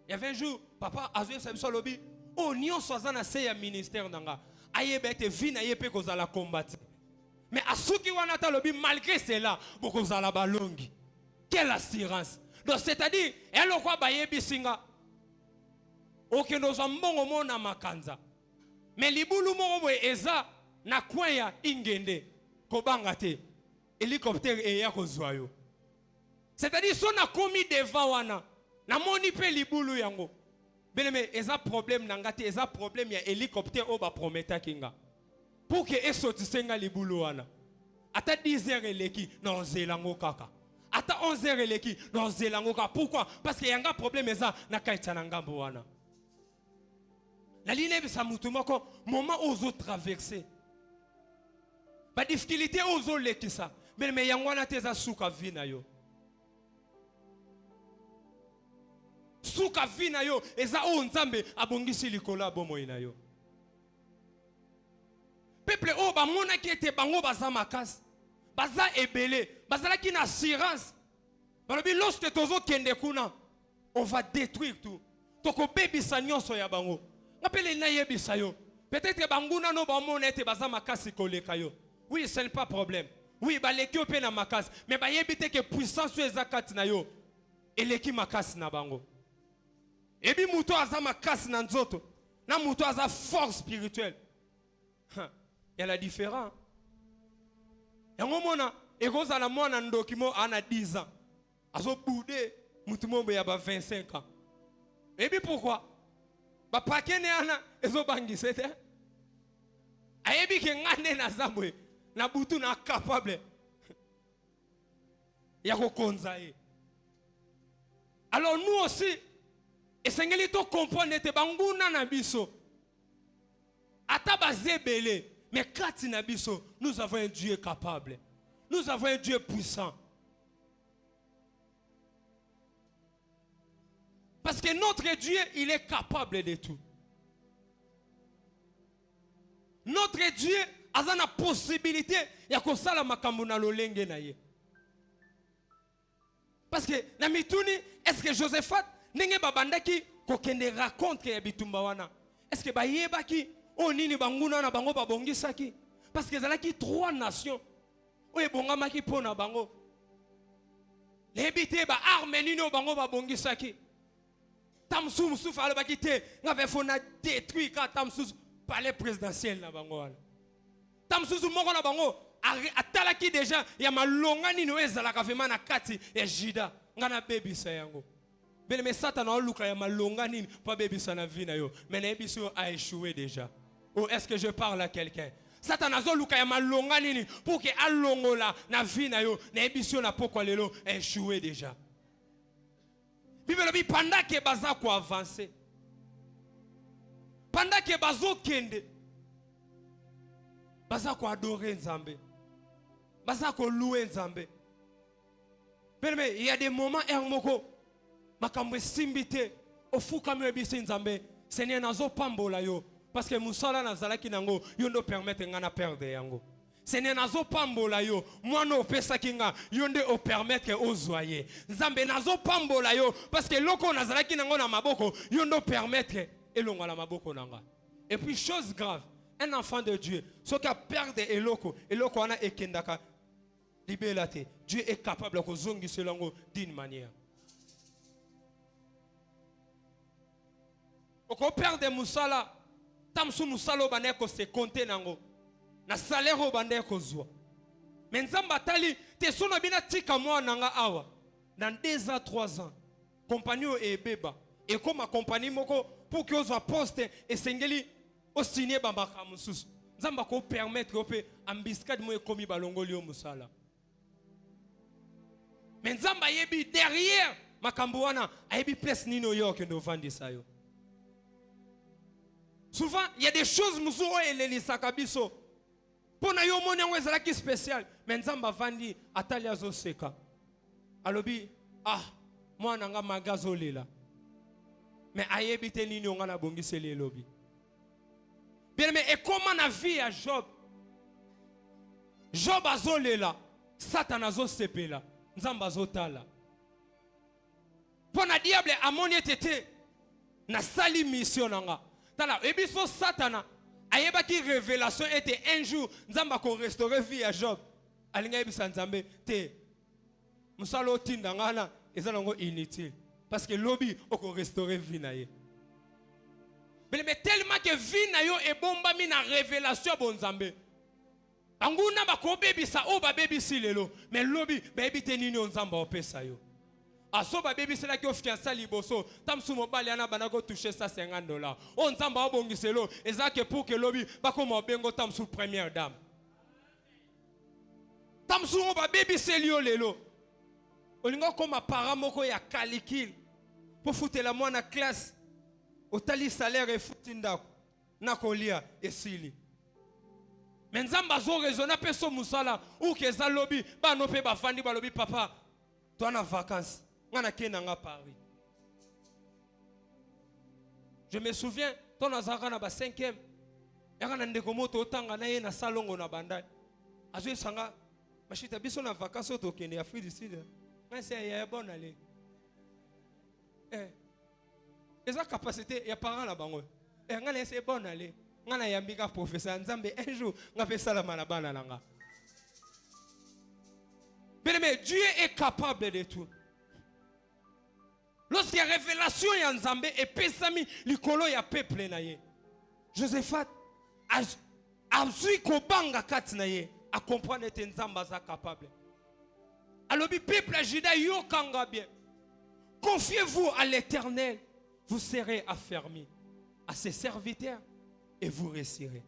Il y avait un jour, papa azwe sa lobi, oh nyon soza na se ya ministère nanga, ayebe te vie na ye pe kozala combattre. Mais asuki wana ta lobi malgré cela, bokozala balongi. Quelle assurance. Donc c'est-à-dire, elle okwa ba yebisinga. Ok, nous sommes bons na makanza. Mais libulu mo eza na kwaya ingende kobanga te. Hélicoptère eya kozwa yo. C'est-à-dire son a commis devant wana. Na moni pe libulu yango. Bien mais eza problème nangate eza problème ya hélicoptère o ba prometa kinga. pour que esotise nga libulu wana ata 10h eleki na ozelango kaka ata 11h eleki na ozelango kaka. Pourquoi? Parce que yanga problème eza na kaita na ngambo wana. La ligne bisa mutu moko moment ozo traverser ba difficulté ozo lekisa mais yango wana teza suka vina yo suka vina yo eza o nzambe abongisi likolo abomoyi na yo. Peuple o ba mona ki ete bango baza makasi baza ebele bazala ki na assurance balobi lorsque tozo kende kuna on va détruire tout toko bebisa nyonso ya bango ngapele na yebisa yo peut-être banguna no ba mona ete baza makasi koleka yo. Oui, ce n'est pas problème. Oui, baleki o pe na makasi mais ba yebite que puissance eza kati na yo eleki makasi na bango. Ebi muto aza makasi na nzoto na muto aza force spirituelle. Il y a la différence. Yango mona egoza na mwana ndokimo ana 10 ans. Azo boudé mutu mombe ya ba 25 ans. Ebi pourquoi? Ba pakene ana ezo bangise te. Ayebi ke ngane na zambwe na butu na capable ya kokonza ye. Alors nous aussi esengeli to comprendre te banguna na biso ata bazebele mais kati na biso nous avons un Dieu capable, nous avons un Dieu puissant. Parce que notre Dieu il est capable de tout. Notre Dieu a la possibilité ya kosala makambo na lolenge na ye. Parce que na mituni est-ce que Josephat ndenge babandaki kokende raconte ya bitumba wana est-ce que bayebaki o nini banguna na bango babongisaki parce que zalaki 3 nations o ebongamaki pona bango lebite ba arme nini o bango babongisaki tamsu musu falo bakite ngave fona détruire ka tamsu palais présidentiel na bango wana tamsu moko na bango atalaki déjà ya malonga nini o ezalaka vraiment na kati ya Juda ngana bebisa yango. Mais Satan a luka ya malonga nini pa bebisa na vie na yo. Mais na biso a échoué déjà. Ou est-ce que je parle à quelqu'un? Satan a luka ya malonga nini pour que alongola na vie na yo. Na biso na pokwa lelo a échoué déjà. Bible dit pendant que baza ko avancer. Pendant que bazo kende. Baza ko adorer Nzambe. Baza ko louer Nzambe. Mais il y a des moments ermoko makambo simbite ofuka mwebisi Nzambe Seigneur nazo pambola yo parce que musala nazalaki nango yo ndo permettre ngana perdre yango. Seigneur nazo pambola yo mwana opesa kinga yo nde o permettre ozwaye. Nzambe nazo pambola yo parce que loko nazalaki nango na maboko yo ndo permettre elonga la maboko nanga. Et puis chose grave, un enfant de Dieu ce qui a perdre eloko wana ekendaka libelate. Dieu est capable de zongi selongo d'une manière. Oko perdre musala tamsu musalo baneko se compter nango na salaire bandeko zwa. Mais Nzamba tali te sona bina tika mwa nanga awa dans 2 ans 3 ans compagnie e beba et comme ma compagnie moko pour que ozwa poste et sengeli o signer bambaka mususu Nzamba ko permettre ope ambiskade mo ekomi balongoli o musala. Mais Nzamba yebi derrière makambo wana ayebi place nino yo ke no vandisa yo. Souvent il y a des choses musu o elelisa kabiso pona yo moni ngo ezalaki spécial mais Nzamba vandi atali azo seka alobi mwana nga magazo lela mais ayebi te nini nga na bongiseli elobi. Bien mais et comment na vie à Job azolela Satan azo sepela Nzamba azotala pona diable amoni etete na sali mission nanga tala ebiso Satana ayebaki révélation était un jour Nzamba ko restaurer vie à Job alinga ebisa Nzambe te musalo tinda ngana ezalongo inutile parce que lobby oko restaurer vie na ye. Mais tellement que vie na yo e bomba mi na révélation bon Nzambe anguna ba ko bebisa o ba bebisi lelo mais lobby ba ebite nini Nzamba opesa yo Asoba baby c'est là qui offre fiança liboso. Tamsu mobali ana banako toucher ça $50. On nzamba obongiselo ezake pour que lobby ba comme bengo tamsu première dame. Tamsu ba baby c'est lio lelo. Olinga comme parent moko ya kalikil pour foutre la mwana classe. Otali salaire et foutinda na kolia esili. Mais nzamba zo raisonna peso musala ou que za lobby ba no pe ba fandi ba lobby papa toi en vacances. Paris. Je me souviens, ton azara na ba 5e. Yaka ndeko moto otanga na ye na salongo na bandai. Azu sanga machita biso na vacances to kende Afrique du Sud. Mais c'est ya bon aller. Eza capacité ya parents la bango. Ngana c'est bon aller. Ngana yambika professeur Nzambe un jour ngape sala malabana nanga. Mais Dieu est capable de tout. Lorsqu'il y a révélation ya Nzambe et pesami likolo ya peuple na ye. Josephat azui kobanga kati na ye a comprendre que Nzamba za capable. Alors le peuple à Juda yo kanga bien. Confiez-vous à l'Éternel, vous serez affermis à ses serviteurs et vous réussirez.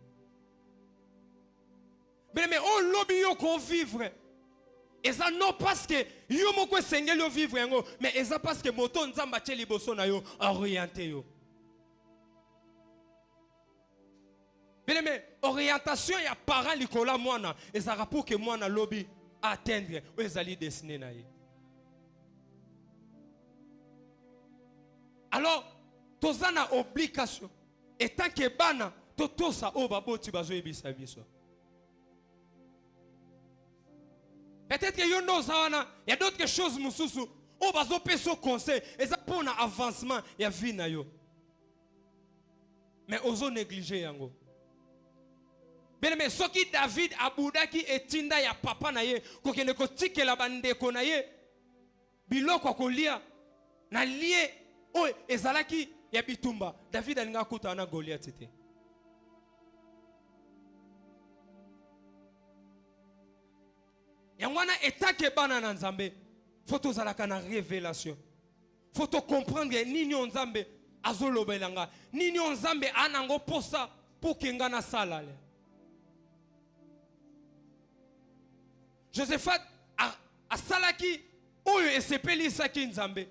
Mais on lobby yo qu'on vivre. Et ça non parce que yo moko sengeli yo vivre ngo, mais ça parce que moto nzamba tche liboso na yo orienté yo. Mais orientation ya parent likola mwana, et ça rapport que mwana lobby atteindre ou ezali destiné na ye. Alors tozana obligation et tant que bana toto sa obaboti bazo ebisa biso. Peut-être que il y a d'autres choses mususu o bazo peso conseil et ça pour un avancement ya vie na yo. Mais ozo négliger yango. Mais soki David abudaki etinda ya papa na ye ko kende ko tikela bandeko na ye biloko kolia na lie o ezalaki ya bitumba David alinga kuta na Goliath te. Yangwana etake bana na Nzambe. Faut tozalaka na révélation. Faut to comprendre nini Nzambe azolobelanga. Nini Nzambe anango posa pour kenga na salale. Josephat a salaki oyo esepeli saki Nzambe.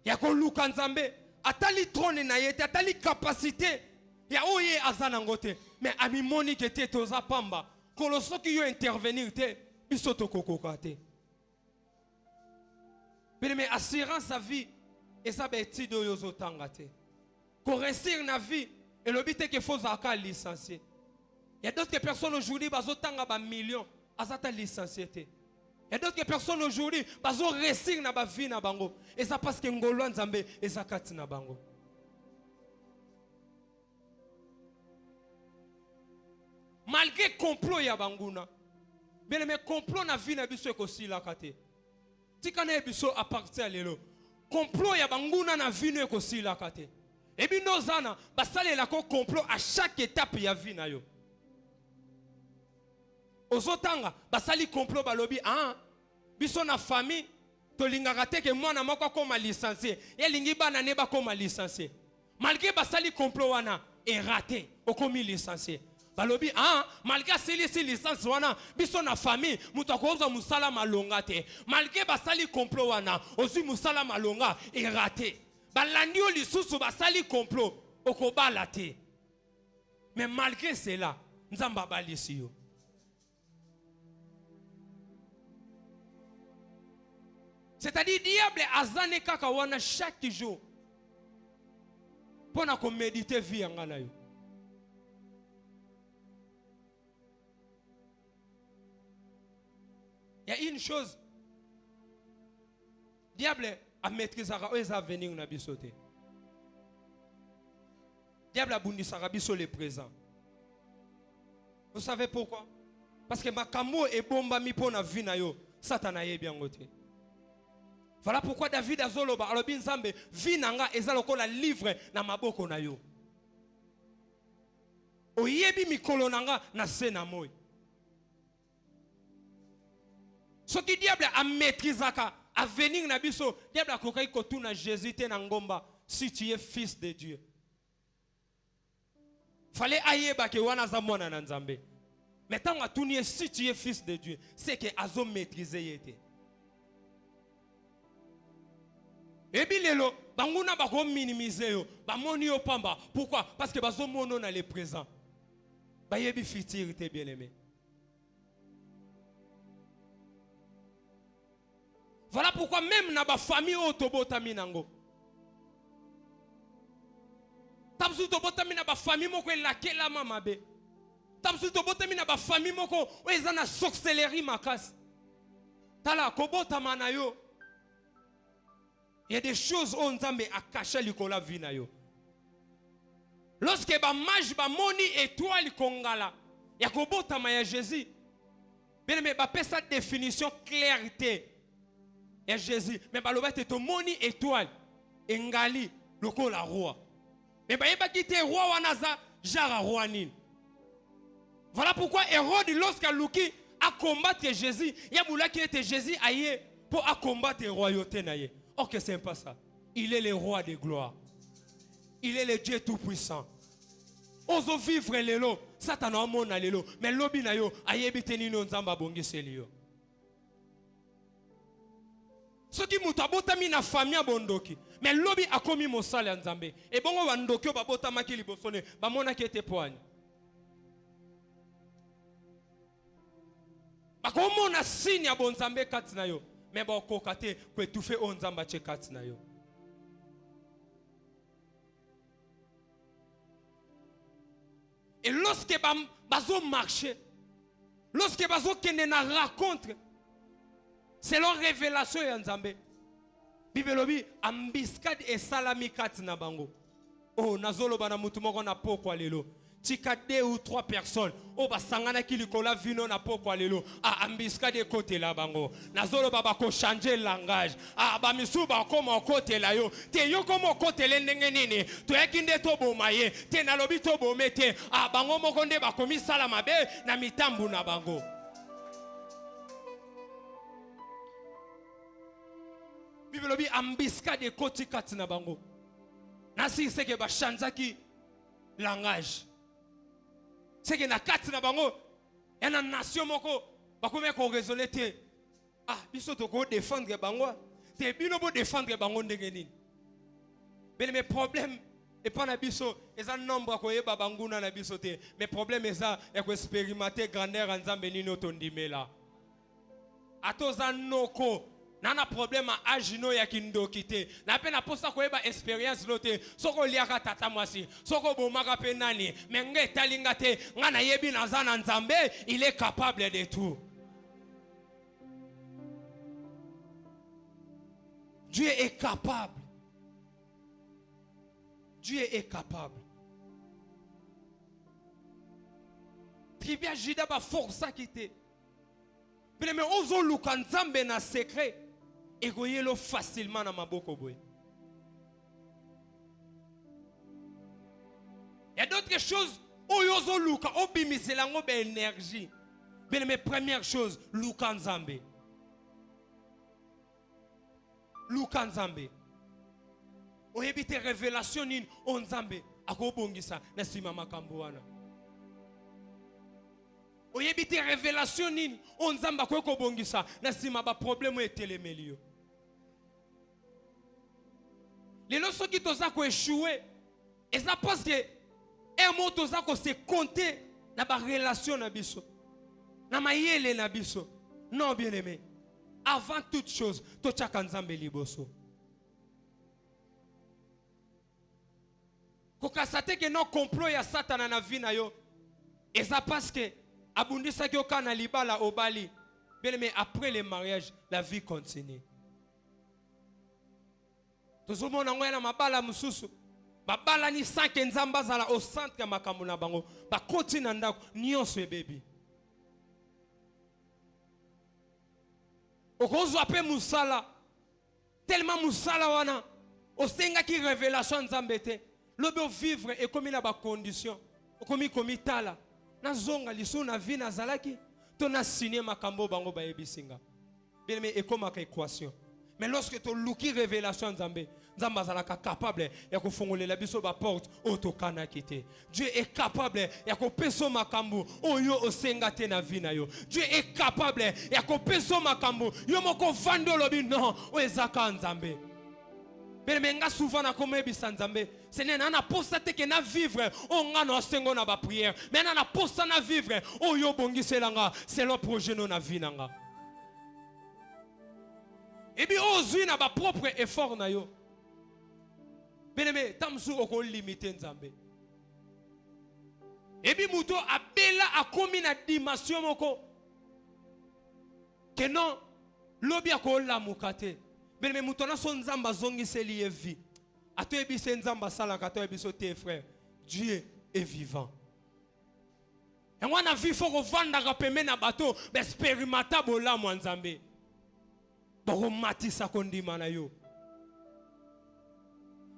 Yako luka Nzambe atali trône na yete atali capacité ya oye azanangote. Mais ami moni ke te toza pamba. Kolosoki yo intervenir te. Mais assurant sa vie et ça bêtise de yozo tangate. Qu'on réussir na vie et le but est qu'il faut zaka licencier. Il y a d'autres personnes aujourd'hui bazo tanga ba millions azata licencier. Il y a d'autres personnes aujourd'hui bazo réussir na ba vie na bango et ça parce que ngolo Nzambe et zakati na bango. Malgré complot ya banguna. Mais le complot na vie na biso ekosi la kate. Tika na biso à partir lelo. Complot ya banguna na vie na ekosi la kate. Et bi nozana basale la ko complot à chaque étape ya vie na yo. Ozotanga basali complot balobi biso na famille to lingaka te ke mwana moko koma licencié. Ya lingi bana ne ba koma licencié. Malgré basali complot wana est raté okomi licencié. Balobi malgré ces licences wana biso na famille mutakoza musala malonga te malgré basali complot wana ozi musala malonga est raté balandi o lisusu basali complot okobala te mais malgré cela Nzamba balisi yo. C'est-à-dire diable azane kaka wana chaque jour pour na ko méditer vie ngana yo. Il y a une chose. Diable a maîtrisé à venir na bisote. Diable a bondi sarabiso le présent. Vous savez pourquoi? Parce que makamo et bomba mi pona vie na yo, Satan a bien goté. Voilà pourquoi David a zoloba alobi Nzambe vie nanga ezaloko la livre na maboko na yo. Oyebi mikolo nanga na sena moy. Ce qui diable a maîtrisé avenir na biso diable akokai kotuna Jésus te na ngomba si tu es fils de Dieu. Fallait ayeba ke wana za mwana na Nzambe. Mais tant que si tu es fils de Dieu, c'est que azo maîtriser yete. Et bien lelo, banguna bako minimiser yo, ba moni yo pamba. Pourquoi? Parce que bazo mono na le présent. Ba yebi fitirité bien aimé. Voilà pourquoi même na ba famille otobota minango. Tabsu tobota mina ba famille moko elakela mama be. Tabsu tobota mina ba famille moko ezana sorcellerie makasi. Tala kobota manayo. Il y a des choses on Nzambe a caché likola vina yo. Lorsque ba mage ba moni étoile kongala, ya kobota ma ya Jésus. Bien mais ba pesa définition clarté. Ya Jésus, mais ba loba te to moni étoile engali lokola roi. Mais ba yeba kite roi wanaza jara roi nini. Voilà pourquoi Hérode lorsqu'il Luki a combattre Jésus, il y a boula qui était Jésus aïe pour combattre royauté naïe. Oh que c'est pas ça. Il est le roi de gloire. Il est le Dieu tout puissant. Ozo vivre lelo, Satan a mon lelo, mais lobi na yo aïe biteni no nzamba bongi selio. Ce qui mutabota mi na famille bondoki, mais lobi a commis mon sale nzambe. Et bon wandoki ba bota makili bosone, ba mona qui était poigne. Comment on a signé à bon Nzambe katina yo, mais bon kokate que tout fait on Nzamba che katina yo. Et lorsque bazo marché, lorsque bazo kende na raconte, c'est leur révélation ya Nzambe. Bibelobi ambiscade et salami katina bango. Oh nazolo bana mutu moko na pokwa lelo. Tika 2 ou 3 personnes. Oh ba sangana kilikola vino na pokwa lelo. Ah ambiska de côté la bango. Nazolo baba ko changer langage. Ah ba misuba koma côté la yo. Te yo koma côté le ndenge nini. To yakinde to bomaye. Te na lobi to bomete. Ah bango mokonde ba komi sala mabe na mitambu na bango. Bibelobi ambiska de côté katina bango. Nasi seke ba chanzaki langage. C'est que na kati na bango ya na nation moko bakome ko raisonner te ah biso to ko défendre bango te bino bo défendre bango ndenge nini mais mes problèmes et pas na biso eza nombre ko yeba banguna na biso te mais problème eza ya ko expérimenter grandeur en Nzambe nino to ndimela atoza noko nana problème a agino ya kindokite na pe na posa ko eba expérience lote soko liaka tata mwasi soko bomaka pe nani menge talinga te ngana yebi na zana Nzambe il est capable de tout. Dieu est capable. Dieu est capable. Tribia jida ba force quitter. Mais ozo luka Nzambe na secret. Et goyelo facilement dans ma boko boy. Il y a d'autres choses. Oyozo luka obimise lango be énergie. Mais mes premières choses, luka Nzambe. Luka Nzambe. Oyebite révélation nin on Nzambe akobongisa na sima makambo wana. Oyebite révélation nin on Nzambe akobongisa na sima ba problème etelemelio. Les leçons qui toza ko échouer et ça parce que un mot toza ko se compter na ba relation na biso na mayele na biso. Non bien aimé, avant toute chose to chaka Nzambe liboso. Kokasate que non complot ya Satan na vie na yo et ça parce que abundisa ki okana libala obali bien aimé après le mariage la vie continue. Tozomona ngwana mabala mususu babala ni sanke Nzamba zala au centre ya makambo na bango ba continue ndako nyonso ebebi okozo ape musala tellement musala wana osenga ki révélation Nzambe te lobe vivre et comme na ba condition komi tala na zonga liso na vie na zalaki to na signer makambo bango ba ebisinga bien mais et comme équation Mais lorsque tu as révélation Nzambe, Nzambe est capable de faire la biso ba porte autokana kite. Dieu est capable de peso makambu oyo osengate na vie na yo. Dieu est capable de peso makambu yo moko vando lobi non o ezaka Nzambe. Mais nga souvent na komebisa Nzambe, Seigneur na posta te ke na vivre o nga no sengo na ba prière. Mais na posta na vivre oyo bongiselanga selon projet no na vie nanga. Et puis, ozui na ba propre effort na yo. Bien-aimé, tamsu oko limité Nzambe. Et puis, muto abela a komi na dimension moko. Que non, lobi ako la mukate. Bien-aimé, muto na son Nzamba zongi se liye vie. Ato ebi se Nzamba sala kato ebi so te frère. Dieu est vivant. Et moi na vie faut vanda rapeme na bateau, mais expérimentable la mo Nzambe. Il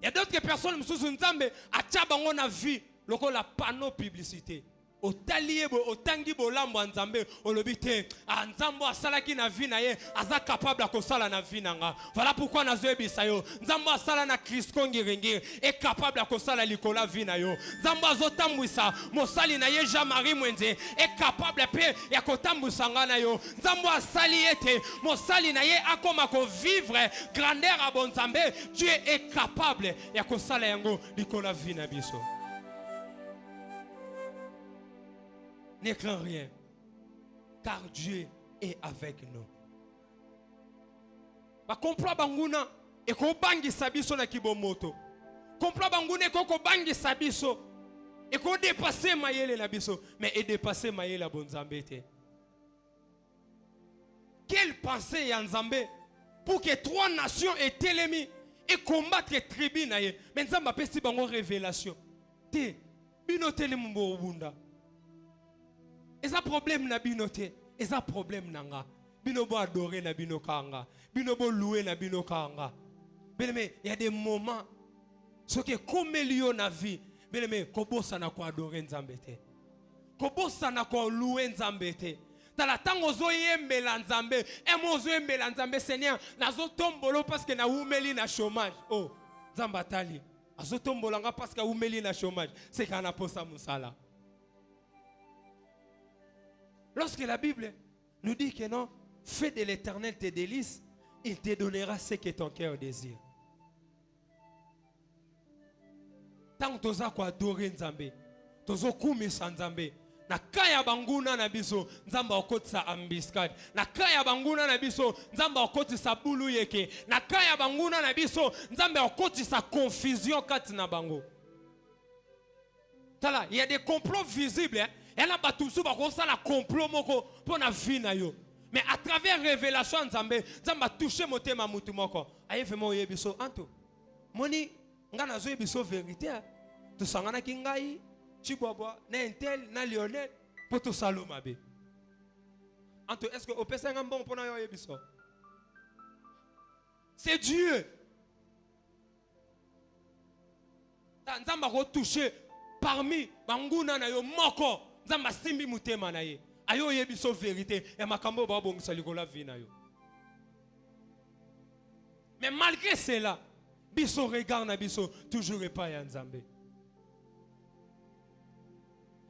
y a d'autres personnes qui sont en a vu la panneau publicité. Au talier, au tangi, au lambo, Nzambe, au lobité, Nzambo a salaki na vie na ye, aza capable de sala na vie nanga. Voilà pourquoi na zoebi sayo. Nzambo a sala na Christo ngirengir, est capable de sala likola vie na yo. Nzambo a zotambwisa, mosali na ye Jean-Marie Mwenze, est capable de ya kotambwisa na yo. Nzambo a sali ete, mosali na ye akoma ko vivre grandeur à bon Nzambe. Dieu est capable ya kosala yango likola vie na biso. Ne crains rien, car Dieu est avec nous. Comprends banguna et ko bangi sabiso na kibomoto. Comprends banguna et ko bangi sabiso et ko dépasser mayele na biso, mais et dépasser mayele la bonzambe te. Quelle pensée ya Nzambe pour que 3 nations aient l'ennemi et combattre les tribus na ye. Mais Nzambe pesi bango révélation. Te bino tele mbo bunda. Et ça problème na binote, et ça problème nanga. Bino bo adorer na bino kanga, bino bo louer na bino kanga. Mais il y a des moments ce qui est comme lion na vie, mais kobosa na ko adorer Nzambe te. Kobosa na ko louer Nzambe te. Tala tango zo yembela Nzambe, e mo zo yembela Nzambe Seigneur, na zo tombolo parce que na umeli na chômage. Oh, Nzamba tali. Azo tombolanga parce que umeli na chômage, c'est kana posa musala. Lorsque la Bible nous dit que non, fais de l'Éternel tes délices, il te donnera ce que ton cœur désire. Tant que tu as adoré Nzambe, tu as koumi Nzambe, na kaya banguna na biso, Nzamba okoti sa ambiscade, na kaya banguna na biso, Nzamba okoti sa bulu yeke, na kaya banguna na biso, Nzamba okoti sa confusion kati na bango. Tala, il y a des complots visibles, hein? Et là, tout ça, la complot pour la vie na yo. Mais à travers révélation Nzambe, Nzamba touché mon thème à mutu moko. Aye vraiment yebiso anto. Moni ngana zo yebiso vérité. To sangana kingai, Chibwabwa, na Intel, na Lionel pour to saloma be. Anto, est-ce que au pesa ngambon pour na yo yebiso? C'est Dieu. Nzamba ko touché parmi banguna na yo moko. Nzamba simbi mutema na ye. Ayo yebiso vérité et makambo ba bongisa likola vie na yo. Mais malgré cela, biso regard na biso toujours pas ya Nzambe.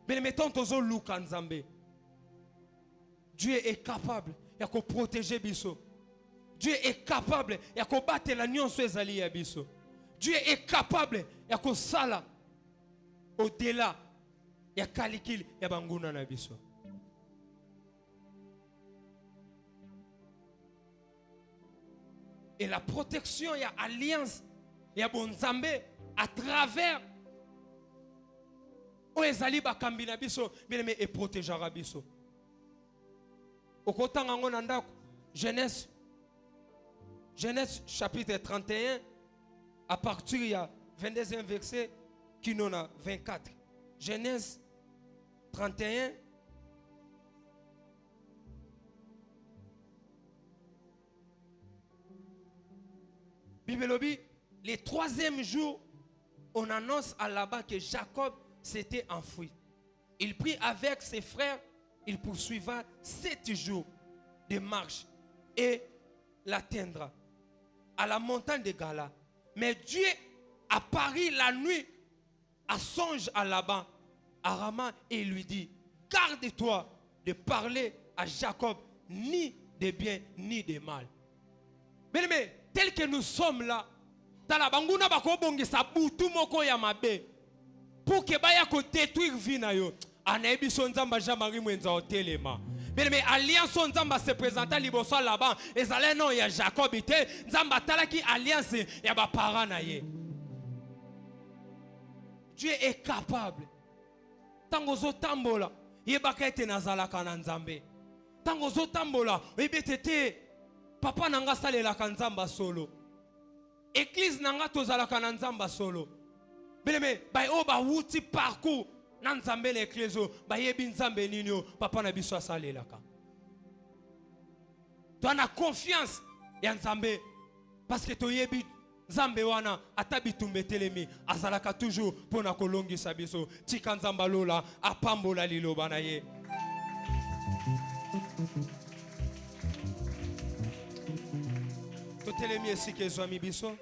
Mais mettons tozo luka Nzambe. Dieu est capable ya ko protéger biso. Dieu est capable ya ko battre la nyonso ezali ya biso. Dieu est capable ya ko sala au-delà ya kalikil ya banguna na biso. Et la protection, il y a alliance, il y a bon Nzambe à travers Oezali bakambina biso, bien et protégera biso. Au côté de Genèse chapitre 31, à partir il y a 22e verset, qui n'en a 24. Genèse 31. Bible, le 3e jour, on annonce à là-bas que Jacob s'était enfoui. Il prit avec ses frères, il poursuivra 7 jours de marche et l'atteindra. à la montagne de Gala. Mais Dieu apparut la nuit à songe à Laban, à Rama, et lui dit, garde-toi de parler à Jacob ni de bien ni de mal. Mais tel que nous sommes là, pour que baya ko détruire vie na yo, anayebi so nzamba jamari mwenza otelema. Mais alliance nzamba se présenta liboso là-bas, ezale non ya Jacob ite, nzamba talaki alliance ya ba parents na ye. Dieu est capable. Tango zo tambola, yebaka ete nazalaka na nzambe. Tango zo tambola, yebetete papa nanga salelaka nzamba solo. Église nanga tozalaka na nzamba solo. Beleme bay o ba wuti parcours na nzambe l'église ba yebi nzambe nini papa na biso asalelaka. Tu as confiance ya nzambe parce que to yebi nzambe wana atabitumbe telemi azalaka toujours pona kolongisa biso tika nzamba lola apambola liloba na ye. To telemi esike zwami biso.